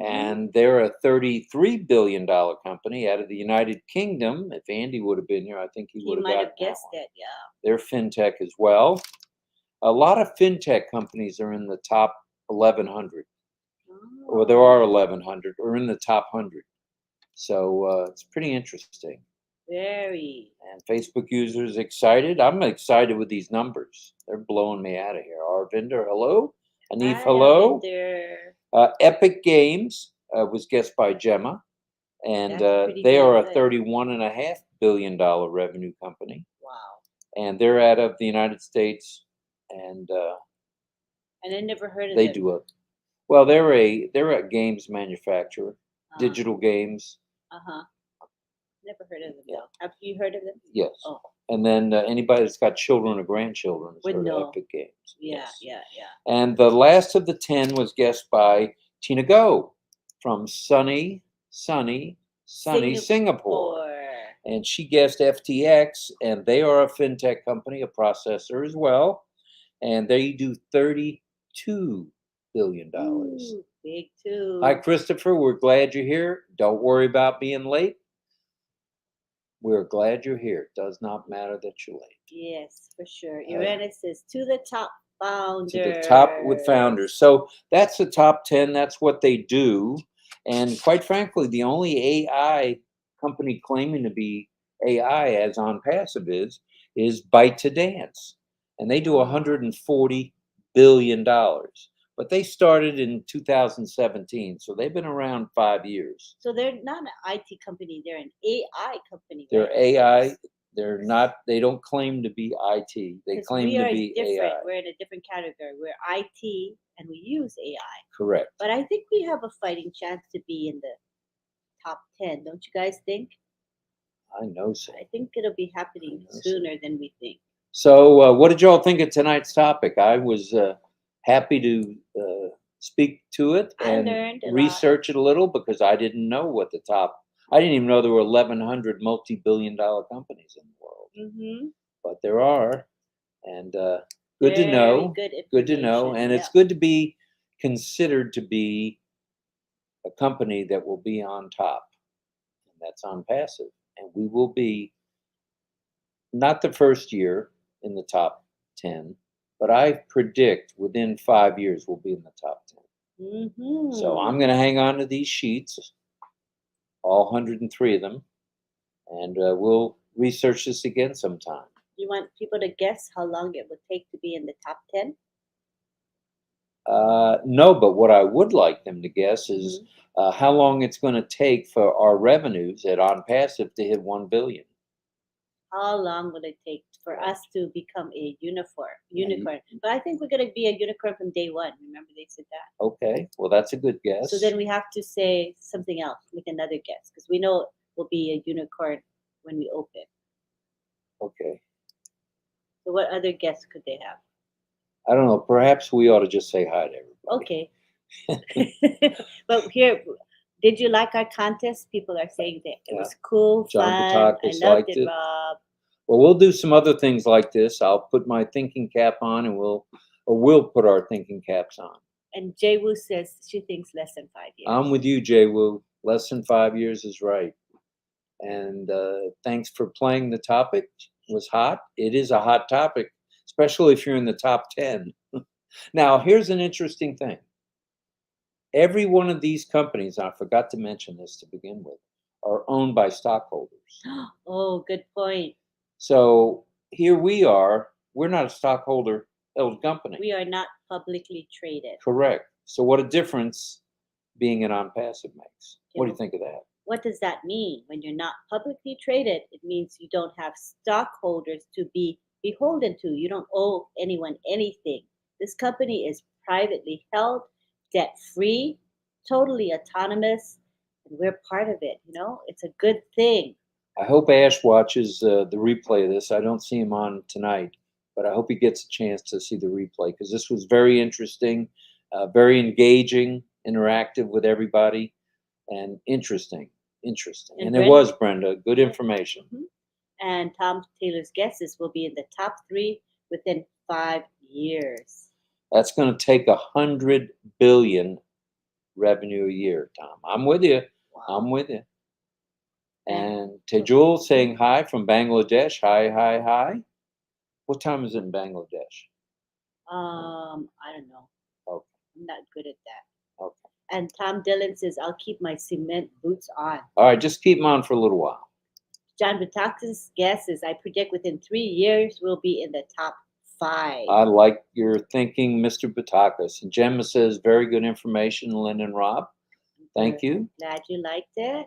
And they're a $33 billion company out of the United Kingdom. If Andy would have been here, I think he would have might have guessed that, yeah. They're fintech as well. A lot of fintech companies are in the top 1,100. Or there are 1,100, or in the top 100. So it's pretty interesting. Very. And Facebook users excited. I'm excited with these numbers. They're blowing me out of here. Arvinder, hello. Anif, hello. Epic Games was guessed by Gemma, and they are a $31.5 billion revenue company. Wow! And they're out of the United States, and I never heard of them. They do a well. They're a games manufacturer, digital games. Never heard of them. Yeah. Have you heard of them? Yes. Oh. And then anybody that's got children or grandchildren has heard of Epic Games. Yeah, yes. yeah. And the last of the 10 was guessed by Tina Go from sunny Singapore. And she guessed FTX, and they are a fintech company, a processor as well. And they do $32 billion. Ooh, big too. Hi, Christopher. We're glad you're here. Don't worry about being late. We're glad you're here. It does not matter that you're late. Yes, for sure. Irena says, to the top founders. To the top with founders. So that's the top 10. That's what they do. And quite frankly, the only AI company claiming to be AI as on passive is is Bite to Dance, and they do Oh. $140 billion. But they started in 2017, so they've been around 5 years. So they're not an IT company; they're an AI company. They're right? AI. They're not. They don't claim to be IT. They 'Cause claim we to are be different. AI. We're in a different category. We're IT and we use AI. Correct. But I think we have a fighting chance to be in the top 10. Don't you guys think? I know so. I think it'll be happening know so. sooner than we think. So, what did y'all think of tonight's topic? I was happy to speak to it I and learned a lot. research it a little because I didn't know what the top. I didn't even know there were 1,100 multi-billion-dollar companies in the world, Mm-hmm. but there are, and good to Very know. Good Good to know, information, and it's yeah. good to be considered to be a company that will be on top, and that's on passive, and we will be not the first year in the top 10, but I predict within 5 years we'll be in the top 10. Mm-hmm. So I'm going to hang on to these sheets, all 103 of them, and we'll research this again sometime. You want people to guess how long it would take to be in the top 10? No, but what I would like them to guess is Mm-hmm. how long it's going to take for our revenues at On Passive to hit 1 billion. How long will it take for Right. us to become a unicorn? Yeah, Unicorn. But I think we're going to be a unicorn from day one. Remember they said that. Okay, well, that's a good guess. So then we have to say something else, make another guess, because we know we'll be a unicorn when we open. Okay. So what other guess could they have? I don't know. Perhaps we ought to just say hi to everybody. Okay. But here, did you like our contest? People are saying that it was cool, John fun. Patakis I loved liked it, it. Rob. Well, we'll do some other things like this. I'll put my thinking cap on, and we'll put our thinking caps on. And Jay Wu says she thinks less than 5 years. I'm with you, Jay Wu. Less than 5 years is right. And thanks for playing the topic. It was hot. It is a hot topic, especially if you're in the top 10. Now, here's an interesting thing. Every one of these companies, I forgot to mention this to begin with, are owned by stockholders. Oh, good point. So here we are. We're not a stockholder held company. We are not publicly traded. Correct. So what a difference being an on passive makes. What do you well, think of that? What does that mean? When you're not publicly traded, it means you don't have stockholders to be beholden to. You don't owe anyone anything. This company is privately held, debt free, totally autonomous, and we're part of it. It's a good thing. I hope Ash watches the replay of this. I don't see him on tonight, but I hope he gets a chance to see the replay because this was very interesting, very engaging, interactive with everybody, and interesting. And it was, Brenda, good information. Mhm. And Tom Taylor's guesses will be in the top 3 within 5 years. That's going to take 100 billion revenue a year, Tom. I'm with you. Wow. I'm with you. And Tejul saying hi from Bangladesh. Hi, hi, hi. What time is it in Bangladesh? I don't know. Okay. I'm not good at that. Okay. And Tom Dillon says, I'll keep my cement boots on. All right, just keep them on for a little while. John Batax's guess is I predict within 3 years we'll be in the top 5. I like your thinking, Mr. Batakas. And Gemma says, very good information, Lynn and Rob. Thank you. Glad you liked it.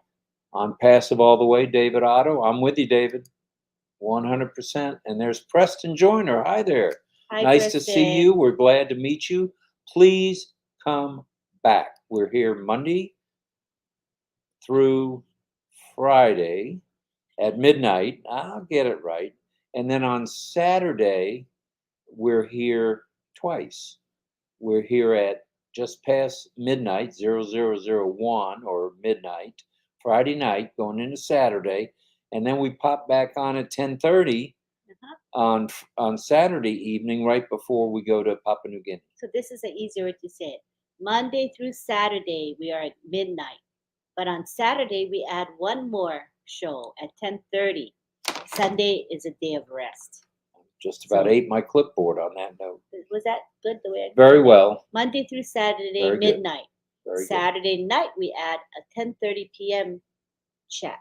On passive all the way, David Otto. I'm with you, David. 100%. And there's Preston Joyner. Hi there. Hi, Nice to see Preston. you. We're glad to meet you. Please come back. We're here Monday through Friday at midnight. I'll get it right. And then on Saturday, we're here twice. We're here at just past midnight, 0001 or midnight, Friday night, going into Saturday. And then we pop back on at 10:30 on Saturday evening, right before we go to Papua New Guinea. So this is an easier way to say it. Monday through Saturday, we are at midnight. But on Saturday, we add one more show at 10:30. Sunday is a day of rest. Just about ate my clipboard on that note. Was that good the way I Very well. Monday through Saturday, Very good. midnight. Very Saturday night, we add a 10:30 p.m. chat.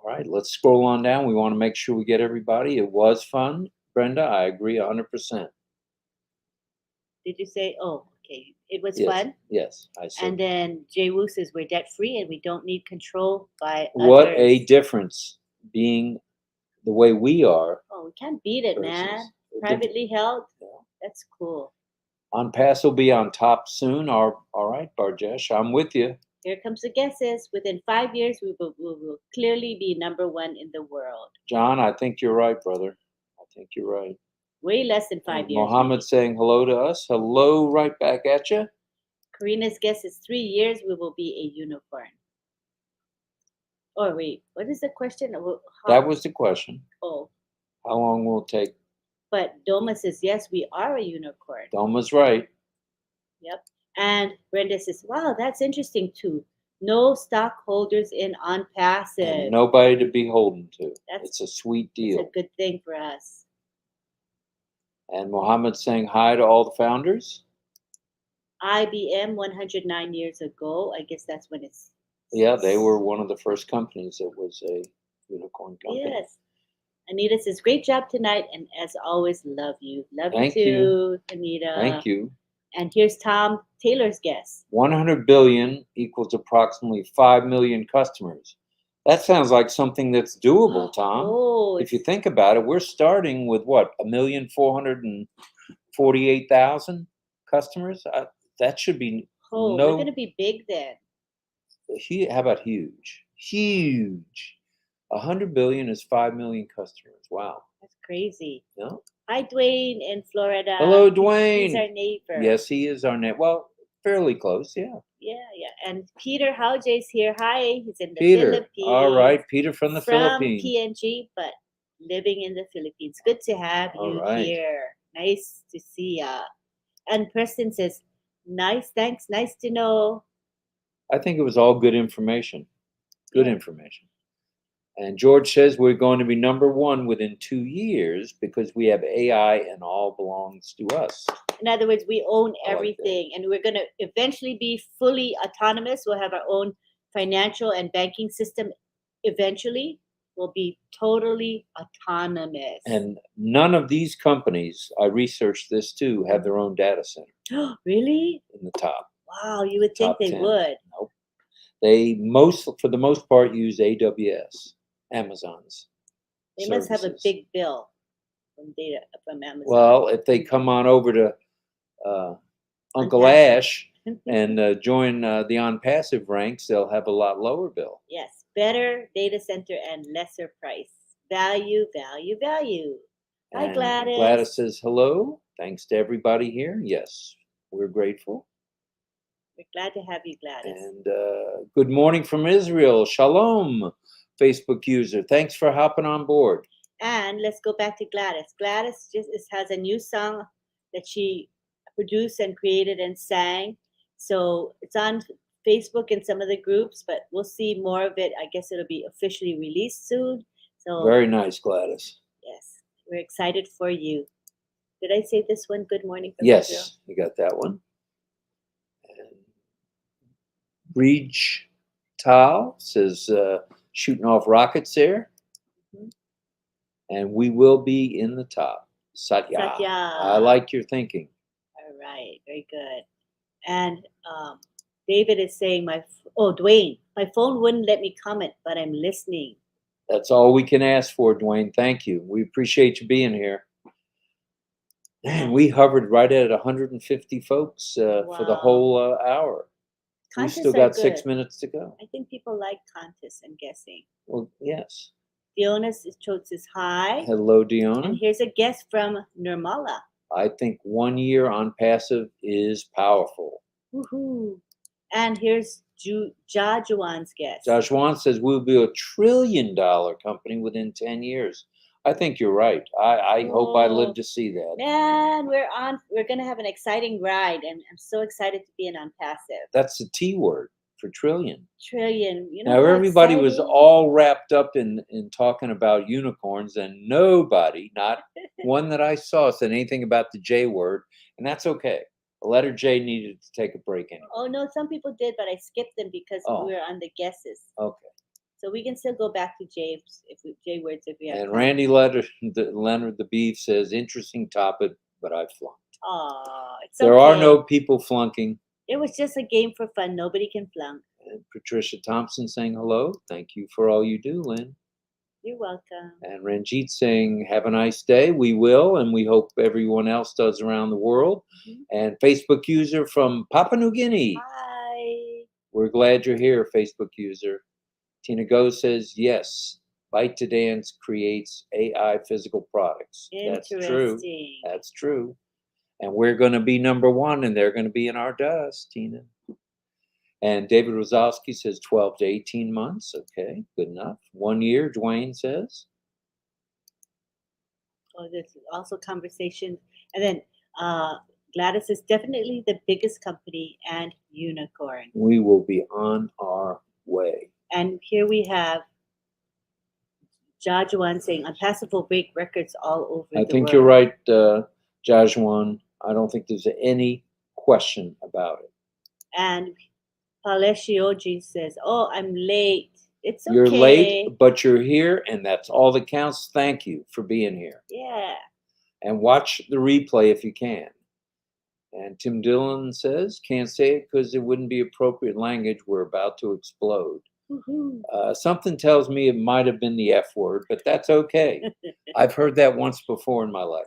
All right, let's scroll on down. We want to make sure we get everybody. It was fun, Brenda. I agree 100%. Did you say? Oh, okay. It was Yes, fun. yes, I said. And then Jay Wu says we're debt free and we don't need control by What others. a difference being the way we are. Oh, we can't beat it, man. versus the- Privately held. Yeah. That's cool. On Pass will be on top soon. All right, Barjesh, I'm with you. Here comes the guesses. Within 5 years, we will clearly be number one in the world. John, I think you're right, brother. I think you're right. Way less than 5 And years. Mohammed saying hello to us. Hello, right back at you. Karina's guess is 3 years we will be a unicorn. Oh wait, what is the question? That was the question. Oh, How long will it take? but Doma says yes, we are a unicorn. Doma's right. Yep. And Brenda says, wow, that's interesting too. No stockholders in on passive. And nobody to be holden to. That's- It's a sweet It's deal. a good thing for us. And Mohammed saying hi to all the founders. IBM 109 years ago. I guess that's when it's. Yeah, they were one of the first companies that was a unicorn company. Yes. Anita says, great job tonight. And as always, love you. Love Thank you you. too, Anita. Thank you. And here's Tom Taylor's guess. 100 billion equals approximately 5 million customers. That sounds like something that's doable, Tom. Oh, If you think about it, we're starting with what, 1,448,000 customers? That should be oh, no. we're going to be big then. How about huge? Huge. 100 billion is 5 million customers. Wow. That's crazy. No? Hi, Dwayne in Florida. Hello, He's Dwayne. our neighbor. Yes, he is our net. Well, fairly close, yeah. Yeah. And Peter Howjay's here. Hi, he's in the Peter. Philippines. All right, Peter from the Philippines. PNG, but living in the Philippines. Good to have All you right. here. Nice to see ya. And Preston says, nice, thanks, nice to know. I think it was all good information. Good Yeah. information. And George says we're going to be number one within 2 years because we have AI and all belongs to us. In other words, we own I like that. everything, and we're going to eventually be fully autonomous. We'll have our own financial and banking system eventually. We'll be totally autonomous. And none of these companies, I researched this too, have their own data center Really? in the top. Wow, you would think Top they 10. would. Nope. They for the most part, use AWS, Amazon's. They must have a services. big bill from Amazon. Well, if they come on over to Uncle Unpassive. Ash and join the On Passive ranks, they'll have a lot lower bill. Yes, better data center and lesser price. Value, value, value. Hi, And Gladys. Gladys says hello. Thanks to everybody here. Yes, we're grateful. We're glad to have you, Gladys. And good morning from Israel. Shalom, Facebook user. Thanks for hopping on board. And let's go back to Gladys. Gladys has a new song that she produced and created and sang. So it's on Facebook and some of the groups, but we'll see more of it. I guess it'll be officially released soon. So Very nice, Gladys. yes, we're excited for you. Did I say this one? Good morning from Yes, Israel. you got that one. And Breach Tal says shooting off rockets there. Mhm. And we will be in the top. Satya. Satya. I like your thinking. All right, very good. And David is saying, Dwayne, my phone wouldn't let me comment, but I'm listening. That's all we can ask for, Dwayne. Thank you. We appreciate you being here. Man, we hovered right at 150 folks for the Wow. whole hour. Contests We've still are got 6 good. minutes to go. I think people like contests and guessing. Well, yes. Dionis says hi. Hello, And Diona. here's a guess from Nirmala. I think 1 year on passive is powerful. Woohoo. And here's Jajuan's guess. Joshua says we'll be $1 trillion company within 10 years. I think you're right. I hope I live to see that. Man, we're gonna have an exciting ride, and I'm so excited to be in on passive. That's the T word for trillion. Trillion, you know. Now how everybody was exciting? all wrapped up in talking about unicorns, and nobody, not one that I saw, said anything about the J word, and that's okay. The letter J needed to take a break anyway. Oh no, some people did, but I skipped them because Oh. we were on the guesses. Okay. So we can still go back to J words if we have And time. Randy Leonard the Beef says, interesting topic, but I flunked. Aw, it's There are okay. no people flunking. It was just a game for fun. Nobody can flunk. And Patricia Thompson saying hello. Thank you for all you do, Lynn. You're welcome. And Ranjit saying, have a nice day. We will, and we hope everyone else does around the world. Mhm. And Facebook user from Papua New Guinea. Hi. We're glad you're here, Facebook user. Tina Go says, yes, Bite to Dance creates AI physical products. That's true. Interesting. That's true. And we're going to be number one, and they're going to be in our dust, Tina. And David Rosowski says 12 to 18 months. Okay, good enough. 1 year, Dwayne says. Oh, there's also conversation. And then Gladys is definitely the biggest company and unicorn. We will be on our way. And here we have Jajuan saying, Unpassable will break records all over the world. I think you're right, Jajuan. I don't think there's any question about it. And Paleshioji says, oh, I'm late. It's okay. You're late, but you're here, and that's all that counts. Thank you for being here. Yeah. And watch the replay if you can. And Tim Dillon says, can't say it because it wouldn't be appropriate language. We're about to explode. Something tells me it might have been the F word, but that's okay. I've heard that once before in my life.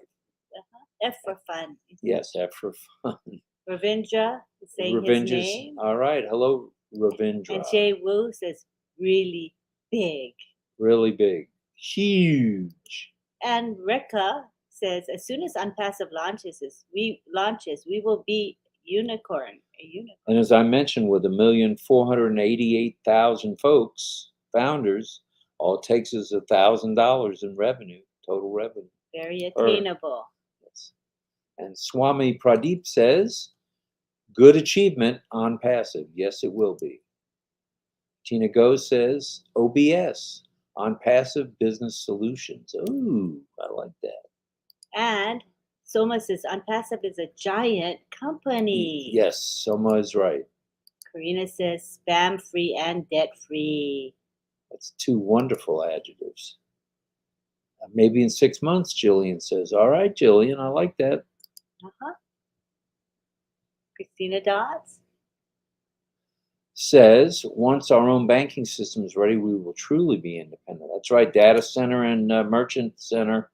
F for fun. Yes, F for fun. Ravindra is saying his name. All right. Hello, Ravindra. And Jay Wu says, really big. Really big. Huge. And Rekha says, as soon as Unpassive launches, we will be unicorn. A unicorn. And as I mentioned, with 1,488,000 folks, founders, all it takes is $1,000 in revenue, total revenue. Very attainable. Yes. And Swami Pradeep says, good achievement on passive. Yes, it will be. Tina Go says, OBS, on passive business solutions. Ooh, I like that. And Soma says, Unpassive is a giant company. Yes, Soma is right. Karina says, spam free and debt free. That's two wonderful adjectives. Maybe in 6 months, Jillian says. All right, Jillian, I like that. Christina Dodds says, once our own banking system is ready, we will truly be independent. That's right, data center and merchant center,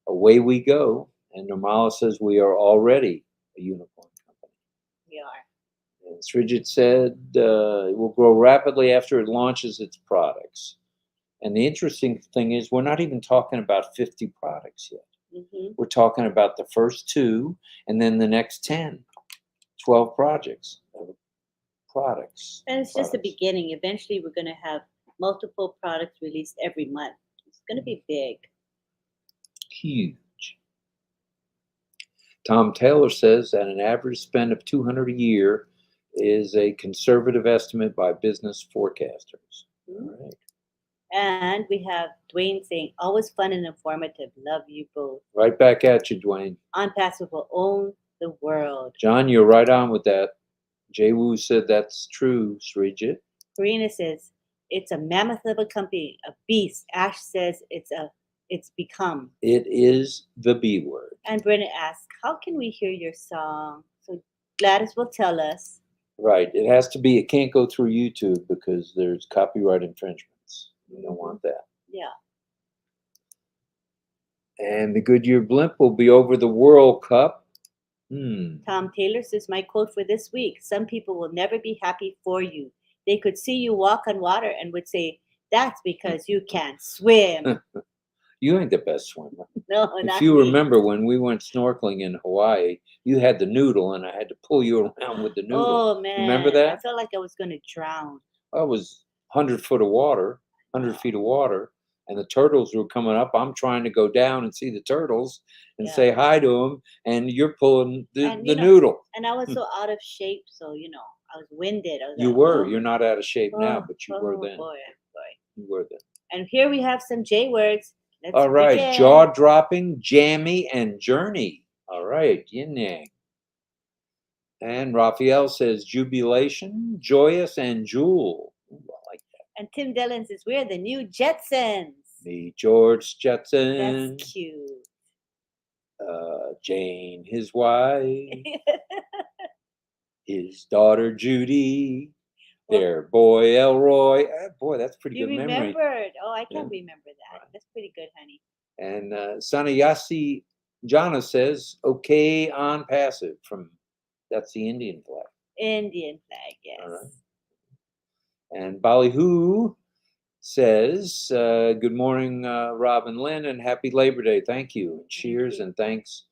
away we go. And Normala says, we are already a unicorn company. We are. And Srijit said, it will grow rapidly after it launches its products. And the interesting thing is, we're not even talking about 50 products yet. We're talking about the first 2 and then the next 10, 12 products. And it's just the beginning. Eventually, we're going to have multiple products released every month. It's going to be big. Huge. Tom Taylor says that an average spend of $200 a year is a conservative estimate by business forecasters. All right. And we have Dwayne saying, always fun and informative. Love you both. Right back at you, Dwayne. Unpassive will own the world. John, you're right on with that. Jay Wu said that's true, Srijit. Karina says, it's a mammoth of a company, a beast. Ash says it's become. It is the B word. And Brenna asks, how can we hear your song? So Gladys will tell us. Right. It has to be, it can't go through YouTube because there's copyright infringements. We don't want that. Yeah. And the Goodyear blimp will be over the World Cup. Tom Taylor says, my quote for this week, some people will never be happy for you. They could see you walk on water and would say, that's because you can't swim. You ain't the best swimmer. No, not If you me. remember when we went snorkeling in Hawaii, you had the noodle and I had to pull you around with the noodle. Oh, man. Remember that? I felt like I was going to drown. I was 100 feet of water, and the turtles were coming up. I'm trying to go down and see the turtles and say hi to them, and you're pulling the noodle. And I was so out of shape, so, I was winded. You're not out of shape now, but you were then. Boy. You were then. And here we have some J words. All right, jaw-dropping, jammy, and journey. All right, yin yang. And Raphael says jubilation, joyous, and jewel. Ooh, I like that. And Tim Dillon says, we're the new Jetsons. Me, George Jetson, That's cute. Jane, his wife, his daughter Judy, their boy Elroy. Boy, that's pretty You good memory. remembered. Oh, I Yeah. can't remember that. Right. That's pretty good, honey. And Sanayasi Jana says, okay on passive that's the Indian flag. Indian flag, yes. All right. And Ballyhoo says, good morning, Rob and Lynn, and happy Labor Day. Thank you. And cheers you. and thanks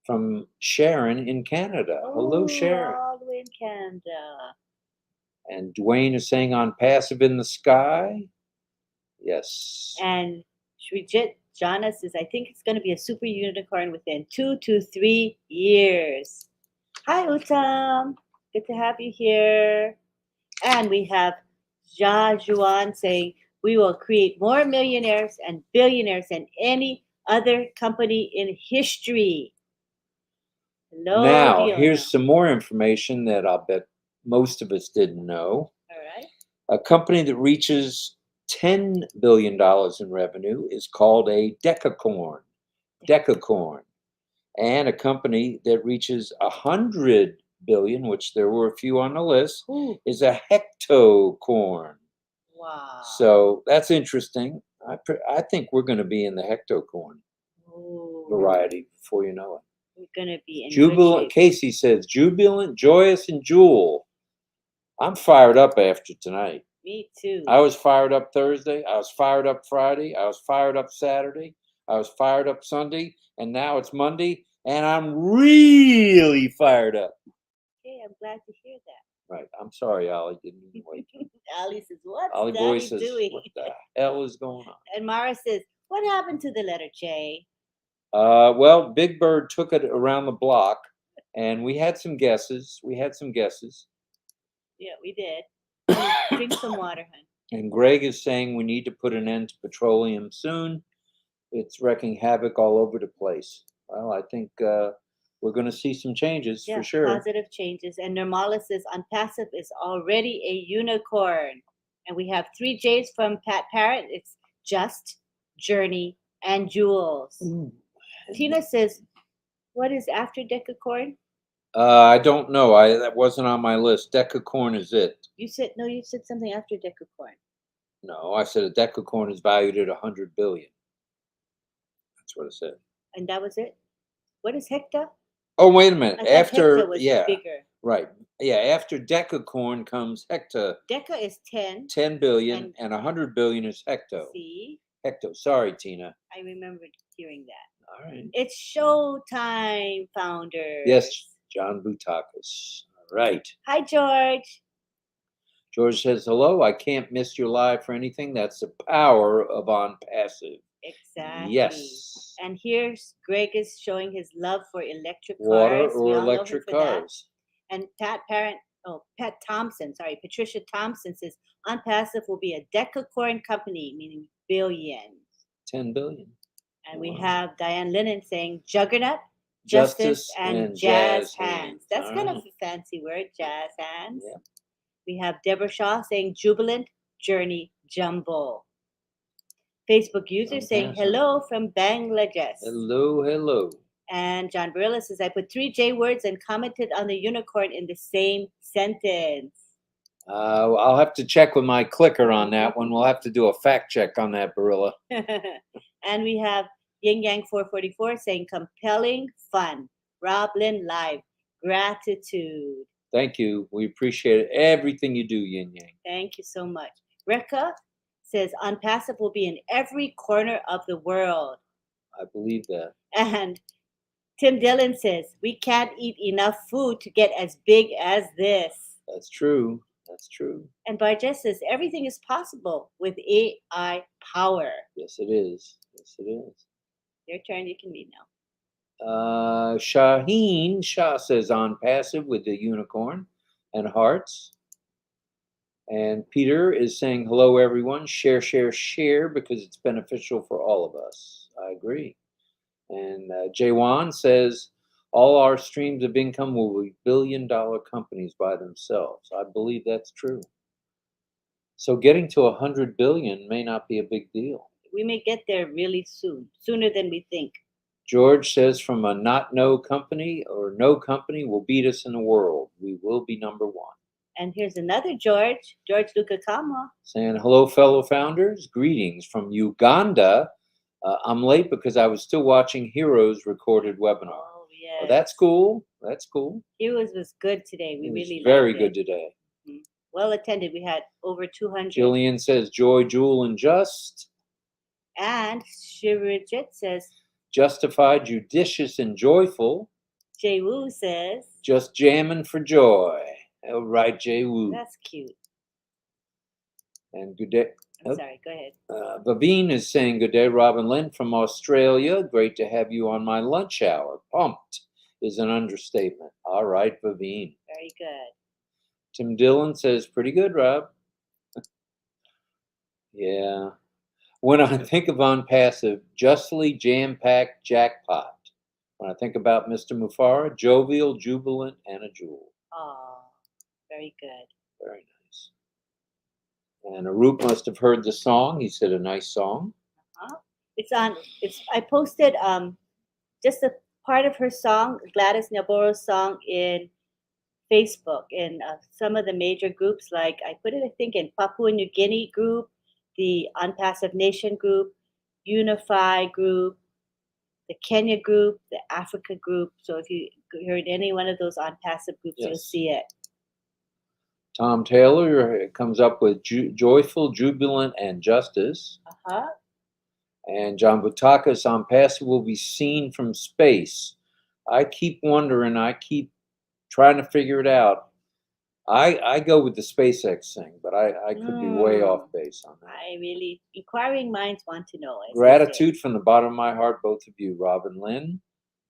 from Sharon in Canada. Hello, Sharon. All the way in Canada. And Dwayne is saying on passive in the sky. Yes. And Srijit Jana says, I think it's going to be a super unicorn within 2 to 3 years. Hi, Uttam. Good to have you here. And we have Jia Juan saying, we will create more millionaires and billionaires than any other company in history. Hello, Now, Diona. here's some more information that I'll bet most of us didn't know. All right. A company that reaches $10 billion in revenue is called a decacorn. Decacorn. And a company that reaches 100 billion, which there were a few on the list, Ooh. is a hectocorn. Wow. So that's interesting. I think we're going to be in the hectocorn variety before you know it. We're going to be in Jubilant. Casey says, jubilant, joyous, and jewel. I'm fired up after tonight. Me too. I was fired up Thursday. I was fired up Friday. I was fired up Saturday. I was fired up Sunday. And now it's Monday. And I'm really fired up. Okay, I'm glad to hear that. Right. I'm sorry, Ollie. Didn't even wait. Ali says, what's Ollie Boy Daddy says, doing? what the hell is going on? And Mara says, what happened to the letter J? Well, Big Bird took it around the block. And we had some guesses. Yeah, we did. Drink some water, hon. And Greg is saying we need to put an end to petroleum soon. It's wreaking havoc all over the place. Well, I think we're going to see some changes for sure. Positive changes. And Nirmala says, Unpassive is already a unicorn. And we have 3 J's from Pat Parrott. It's Just, Journey, and Jules. Tina says, what is after Decacorn? I don't know. That wasn't on my list. Decacorn is it. You said something after Decacorn. No, I said a decacorn is valued at 100 billion. That's what I said. And that was it? What is hecta? Oh, wait a minute. I thought hecta was yeah, bigger. right. Yeah, after decacorn comes hecta. Deca is 10. 10 billion and 100 billion is hecto. See? Hecto. Sorry, Tina. I remembered hearing that. All right. It's Showtime, founders. Yes, John Boutakis. All right. Hi, George. George says, hello. I can't miss your live for anything. That's the power of On Passive. Exactly. Yes. And here's Greg is showing his love for electric Water cars. or electric cars. And Pat Patricia Thompson says, On Passive will be a decacorn company, meaning billions. 10 billion. And we have Diane Lennon saying juggernaut, justice and jazz hands. That's kind of a fancy word, jazz hands. Yeah. We have Deborah Shaw saying jubilant, journey, jumble. Facebook user saying hello from Bangladesh. Hello, hello. And John Barilla says, I put 3 J words and commented on the unicorn in the same sentence. I'll have to check with my clicker on that one. We'll have to do a fact check on that, Barilla. And we have Yin Yang 444 saying compelling fun. RobLynn live. Gratitude. Thank you. We appreciate everything you do, Yin Yang. Thank you so much. Rekha says On Passive will be in every corner of the world. I believe that. And Tim Dillon says, we can't eat enough food to get as big as this. That's true. That's true. And Barjes says, everything is possible with AI power. Yes, it is. Yes, it is. Your turn. You can read now. Shaheen Shah says On Passive with the unicorn and hearts. And Peter is saying, hello, everyone. Share, share, share, because it's beneficial for all of us. I agree. And Jaywan says, all our streams of income will be billion-dollar companies by themselves. I believe that's true. So getting to 100 billion may not be a big deal. We may get there really soon, sooner than we think. George says from a not no company or no company will beat us in the world. We will be number one. And here's another George Lukakama. Saying, hello, fellow founders. Greetings from Uganda. I'm late because I was still watching Heroes recorded webinar. Oh, yes. Well, that's cool. That's cool. Heroes was good today. We It was really very liked good it. today. Well attended. We had over 200. Jillian says, joy, jewel, and just. And Shirijit says, Justified, judicious, and joyful. Jay Wu says, just jamming for joy. All right, Jay Wu. That's cute. And good day. I'm sorry, go ahead. Vavine is saying, good day, RobLynn from Australia. Great to have you on my lunch hour. Pumped is an understatement. All right, Vavine. Very good. Tim Dillon says, pretty good, Rob. Yeah. When I think of unpassive, justly jam-packed jackpot. When I think about Mr. Mufara, jovial, jubilant, and a jewel. Oh, very good. Very nice. And Arup must have heard the song. He said a nice song. I posted just a part of her song, Gladys Naboro's song, in Facebook, in some of the major groups, like I put it, I think, in Papua New Guinea group, the Unpassive Nation group, Unify group, the Kenya group, the Africa group. So if you heard any one of those Unpassive groups, Yes. you'll see it. Tom Taylor comes up with joyful, jubilant, and justice. Uh-huh. And John Butakas, Unpassive will be seen from space. I keep wondering, I keep trying to figure it out. I go with the SpaceX thing, but I could be way off base on that. Inquiring minds want to know. Gratitude from the bottom of my heart, both of you, RobLynn.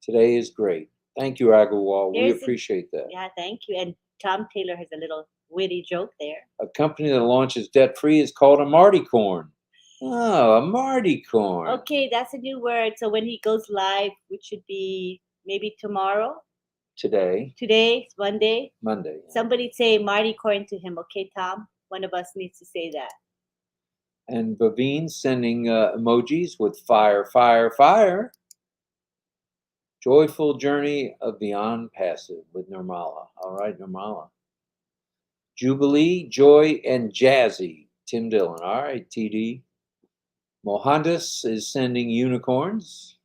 Today is great. Thank you, Agarwal. We appreciate that. Yeah, thank you. And Tom Taylor has a little witty joke there. A company that launches debt-free is called a Marty Corn. Oh, a Marty Corn. Okay, that's a new word. So when he goes live, which should be maybe tomorrow? Today, Monday. Yeah. Somebody say Marty Corn to him, okay, Tom? One of us needs to say that. And Bavine sending emojis with fire, fire, fire. Joyful journey of beyond passive with Nirmala. All right, Nirmala. Jubilee, joy, and jazzy. Tim Dillon. All right, TD. Mohandas is sending unicorns.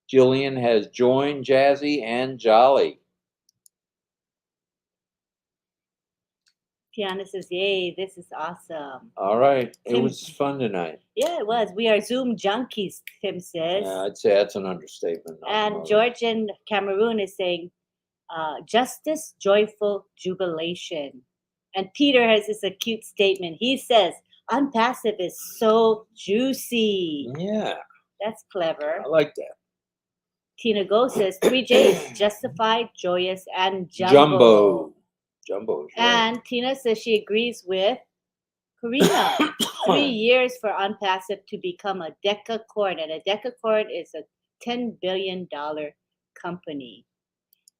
Jillian has joined jazzy and jolly. Tiana says, yay, this is awesome. All right. It was fun tonight. Yeah, it was. We are Zoom junkies, Tim says. Yeah, I'd say that's an understatement. And George in Cameroon is saying, justice, joyful, jubilation. And Peter has this a cute statement. He says, Unpassive is so juicy. Yeah. That's clever. I like that. Tina Go says, 3 J's, justified, joyous, and jumbo. Jumbo. Right. And Tina says she agrees with Karina. 3 years for Unpassive to become a decacorn. And a decacorn is a $10 billion company.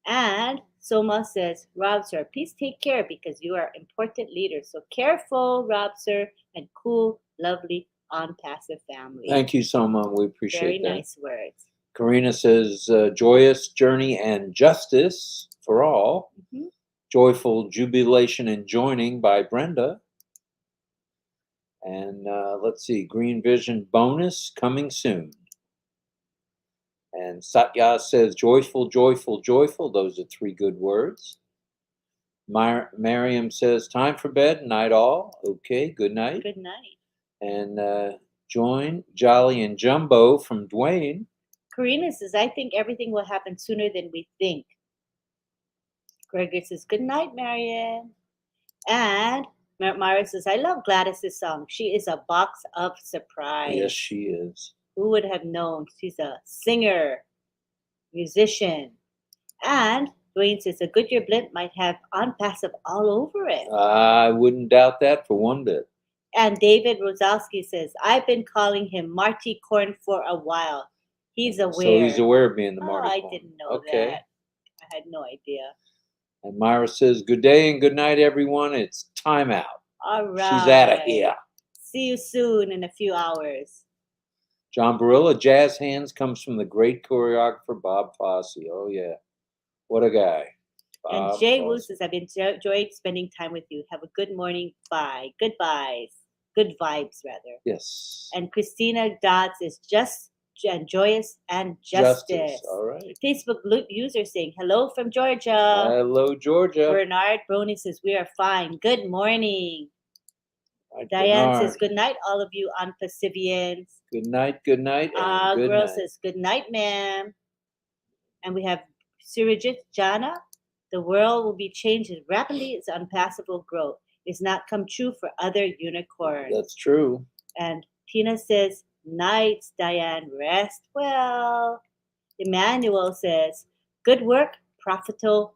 And Soma says, Rob, sir, please take care because you are important leaders. So careful, Rob, sir, and cool, lovely, Unpassive family. Thank you, Soma. We appreciate Very that. Very nice words. Karina says, joyous journey and justice for all. Mm-hmm. Joyful jubilation and joining by Brenda. And let's see, Green Vision bonus coming soon. And Satya says, joyful, joyful, joyful. Those are 3 good words. Miriam says, time for bed, night all. Okay, good night. Good night. And join Jolly and Jumbo from Dwayne. Karina says, I think everything will happen sooner than we think. Gregory says, good night, Marianne. And Mara says, I love Gladys's song. She is a box of surprise. Yes, she is. Who would have known? She's a singer, musician. And Dwayne says, a Goodyear blimp might have Unpassive all over it. I wouldn't doubt that for one bit. And David Rosowski says, I've been calling him Marty Corn for a while. He's aware. So he's aware of being the Marty Corn. I didn't know that. I had no idea. And Myra says, good day and good night, everyone. It's time out. All right. She's out of here. See you soon in a few hours. John Barilla, Jazz Hands, comes from the great choreographer Bob Fosse. Oh, yeah. What a guy. And Bob Jay Fosse. Wu says, I've enjoyed spending time with you. Have a good morning. Bye. Goodbyes. Good vibes, rather. Yes. And Christina Dodd says, just and joyous and justice. All right. Facebook user saying, hello from Georgia. Hello, Georgia. Bernard Brony says, we are fine. Good morning. Right, Diane Bernard. says, good night, all of you on Pacifians. Good night, and good Girl night. says, good night, ma'am. And we have Surajit Jana. The world will be changed as rapidly as unpassable growth. It's not come true for other unicorns. That's true. And Tina says, nights, Diane, rest well. Emmanuel says, good work, profitable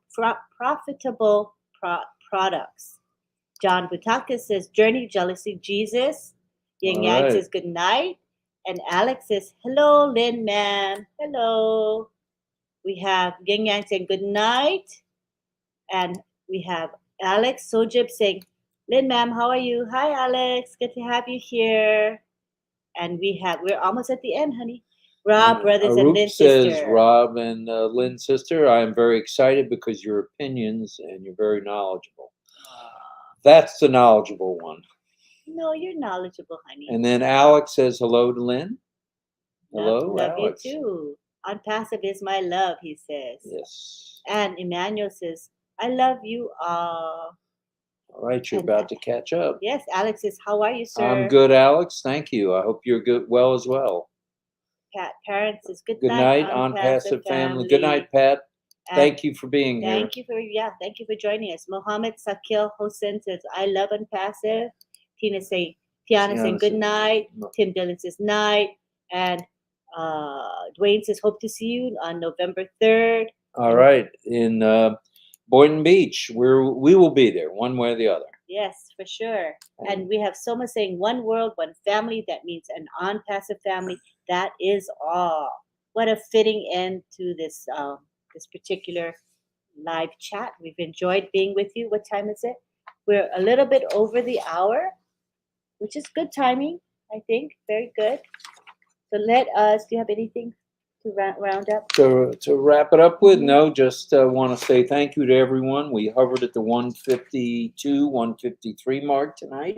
products. John Butakis says, journey, jealousy, Jesus. Yang All Yang right. says, good night. And Alex says, hello, Lynn, ma'am. Hello. We have Yang Yang saying, good night. And we have Alex Sojib saying, Lynn, ma'am, how are you? Hi, Alex. Good to have you here. And we're almost at the end, honey. Rob, brothers, and Arup Lynn, says, sister. Rob and Lynn's sister, I am very excited because your opinions and you're very knowledgeable. That's the knowledgeable one. No, you're knowledgeable, honey. And then Alex says hello to Lynn. Hello, love Alex. you too. Unpassive is my love, he says. Yes. And Emmanuel says, I love you all. All right, you're And about to catch up. Yes, Alex says, how are you, sir? I'm good, Alex. Thank you. I hope you're good, well as well. Pat Parents says, good night, night, Unpassive family. Good night, Pat. And thank you for being here. Thank you for joining us. Mohammed Sakil Hossein says, I love Unpassive. Tiana saying good night. Tim Dillon says night. And Dwayne says, hope to see you on November 3rd. All right. In Boynton Beach, we will be there one way or the other. Yes, for sure. And we have Soma saying one world, one family. That means an on-passive family. That is all. What a fitting end to this this particular live chat. We've enjoyed being with you. What time is it? We're a little bit over the hour, which is good timing, I think. Very good. So do you have anything to round up? To wrap it up with, no, just want to say thank you to everyone. We hovered at the 152, 153 mark tonight,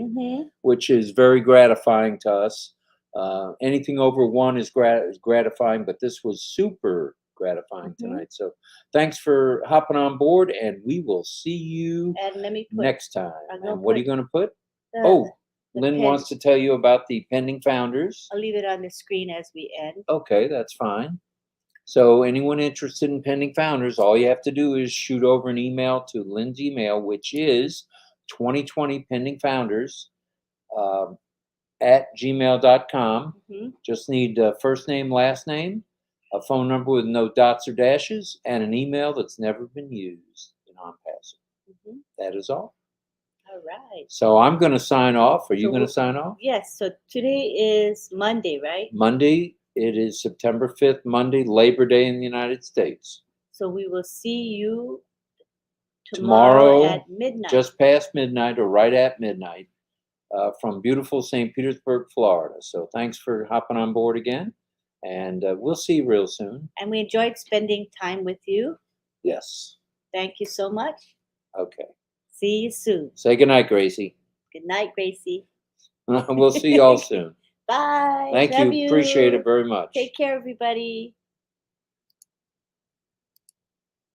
which is very gratifying to us. Anything over 1 is gratifying, but this was super gratifying tonight. So thanks for hopping on board, and we will see you next time. And what are you going to put? Lynn wants to tell you about the pending founders. I'll leave it on the screen as we end. Okay, that's fine. So anyone interested in pending founders, all you have to do is shoot over an email to Lynn's email, which is 2020pendingfounders at gmail.com. Just need first name, last name, a phone number with no dots or dashes, and an email that's never been used in OnPassive. That is all. All right. So I'm going to sign off. Are you going to sign off? Yes. So today is Monday, right? Monday. It is September 5th, Monday, Labor Day in the United States. So we will see you tomorrow at midnight. Just past midnight or right at midnight from beautiful St. Petersburg, Florida. So thanks for hopping on board again. And we'll see you real soon. And we enjoyed spending time with you. Yes. Thank you so much. Okay. See you soon. Say goodnight, Gracie. Good night, Gracie. We'll see you all soon. Bye. Thank you. Appreciate it very much. Take care, everybody.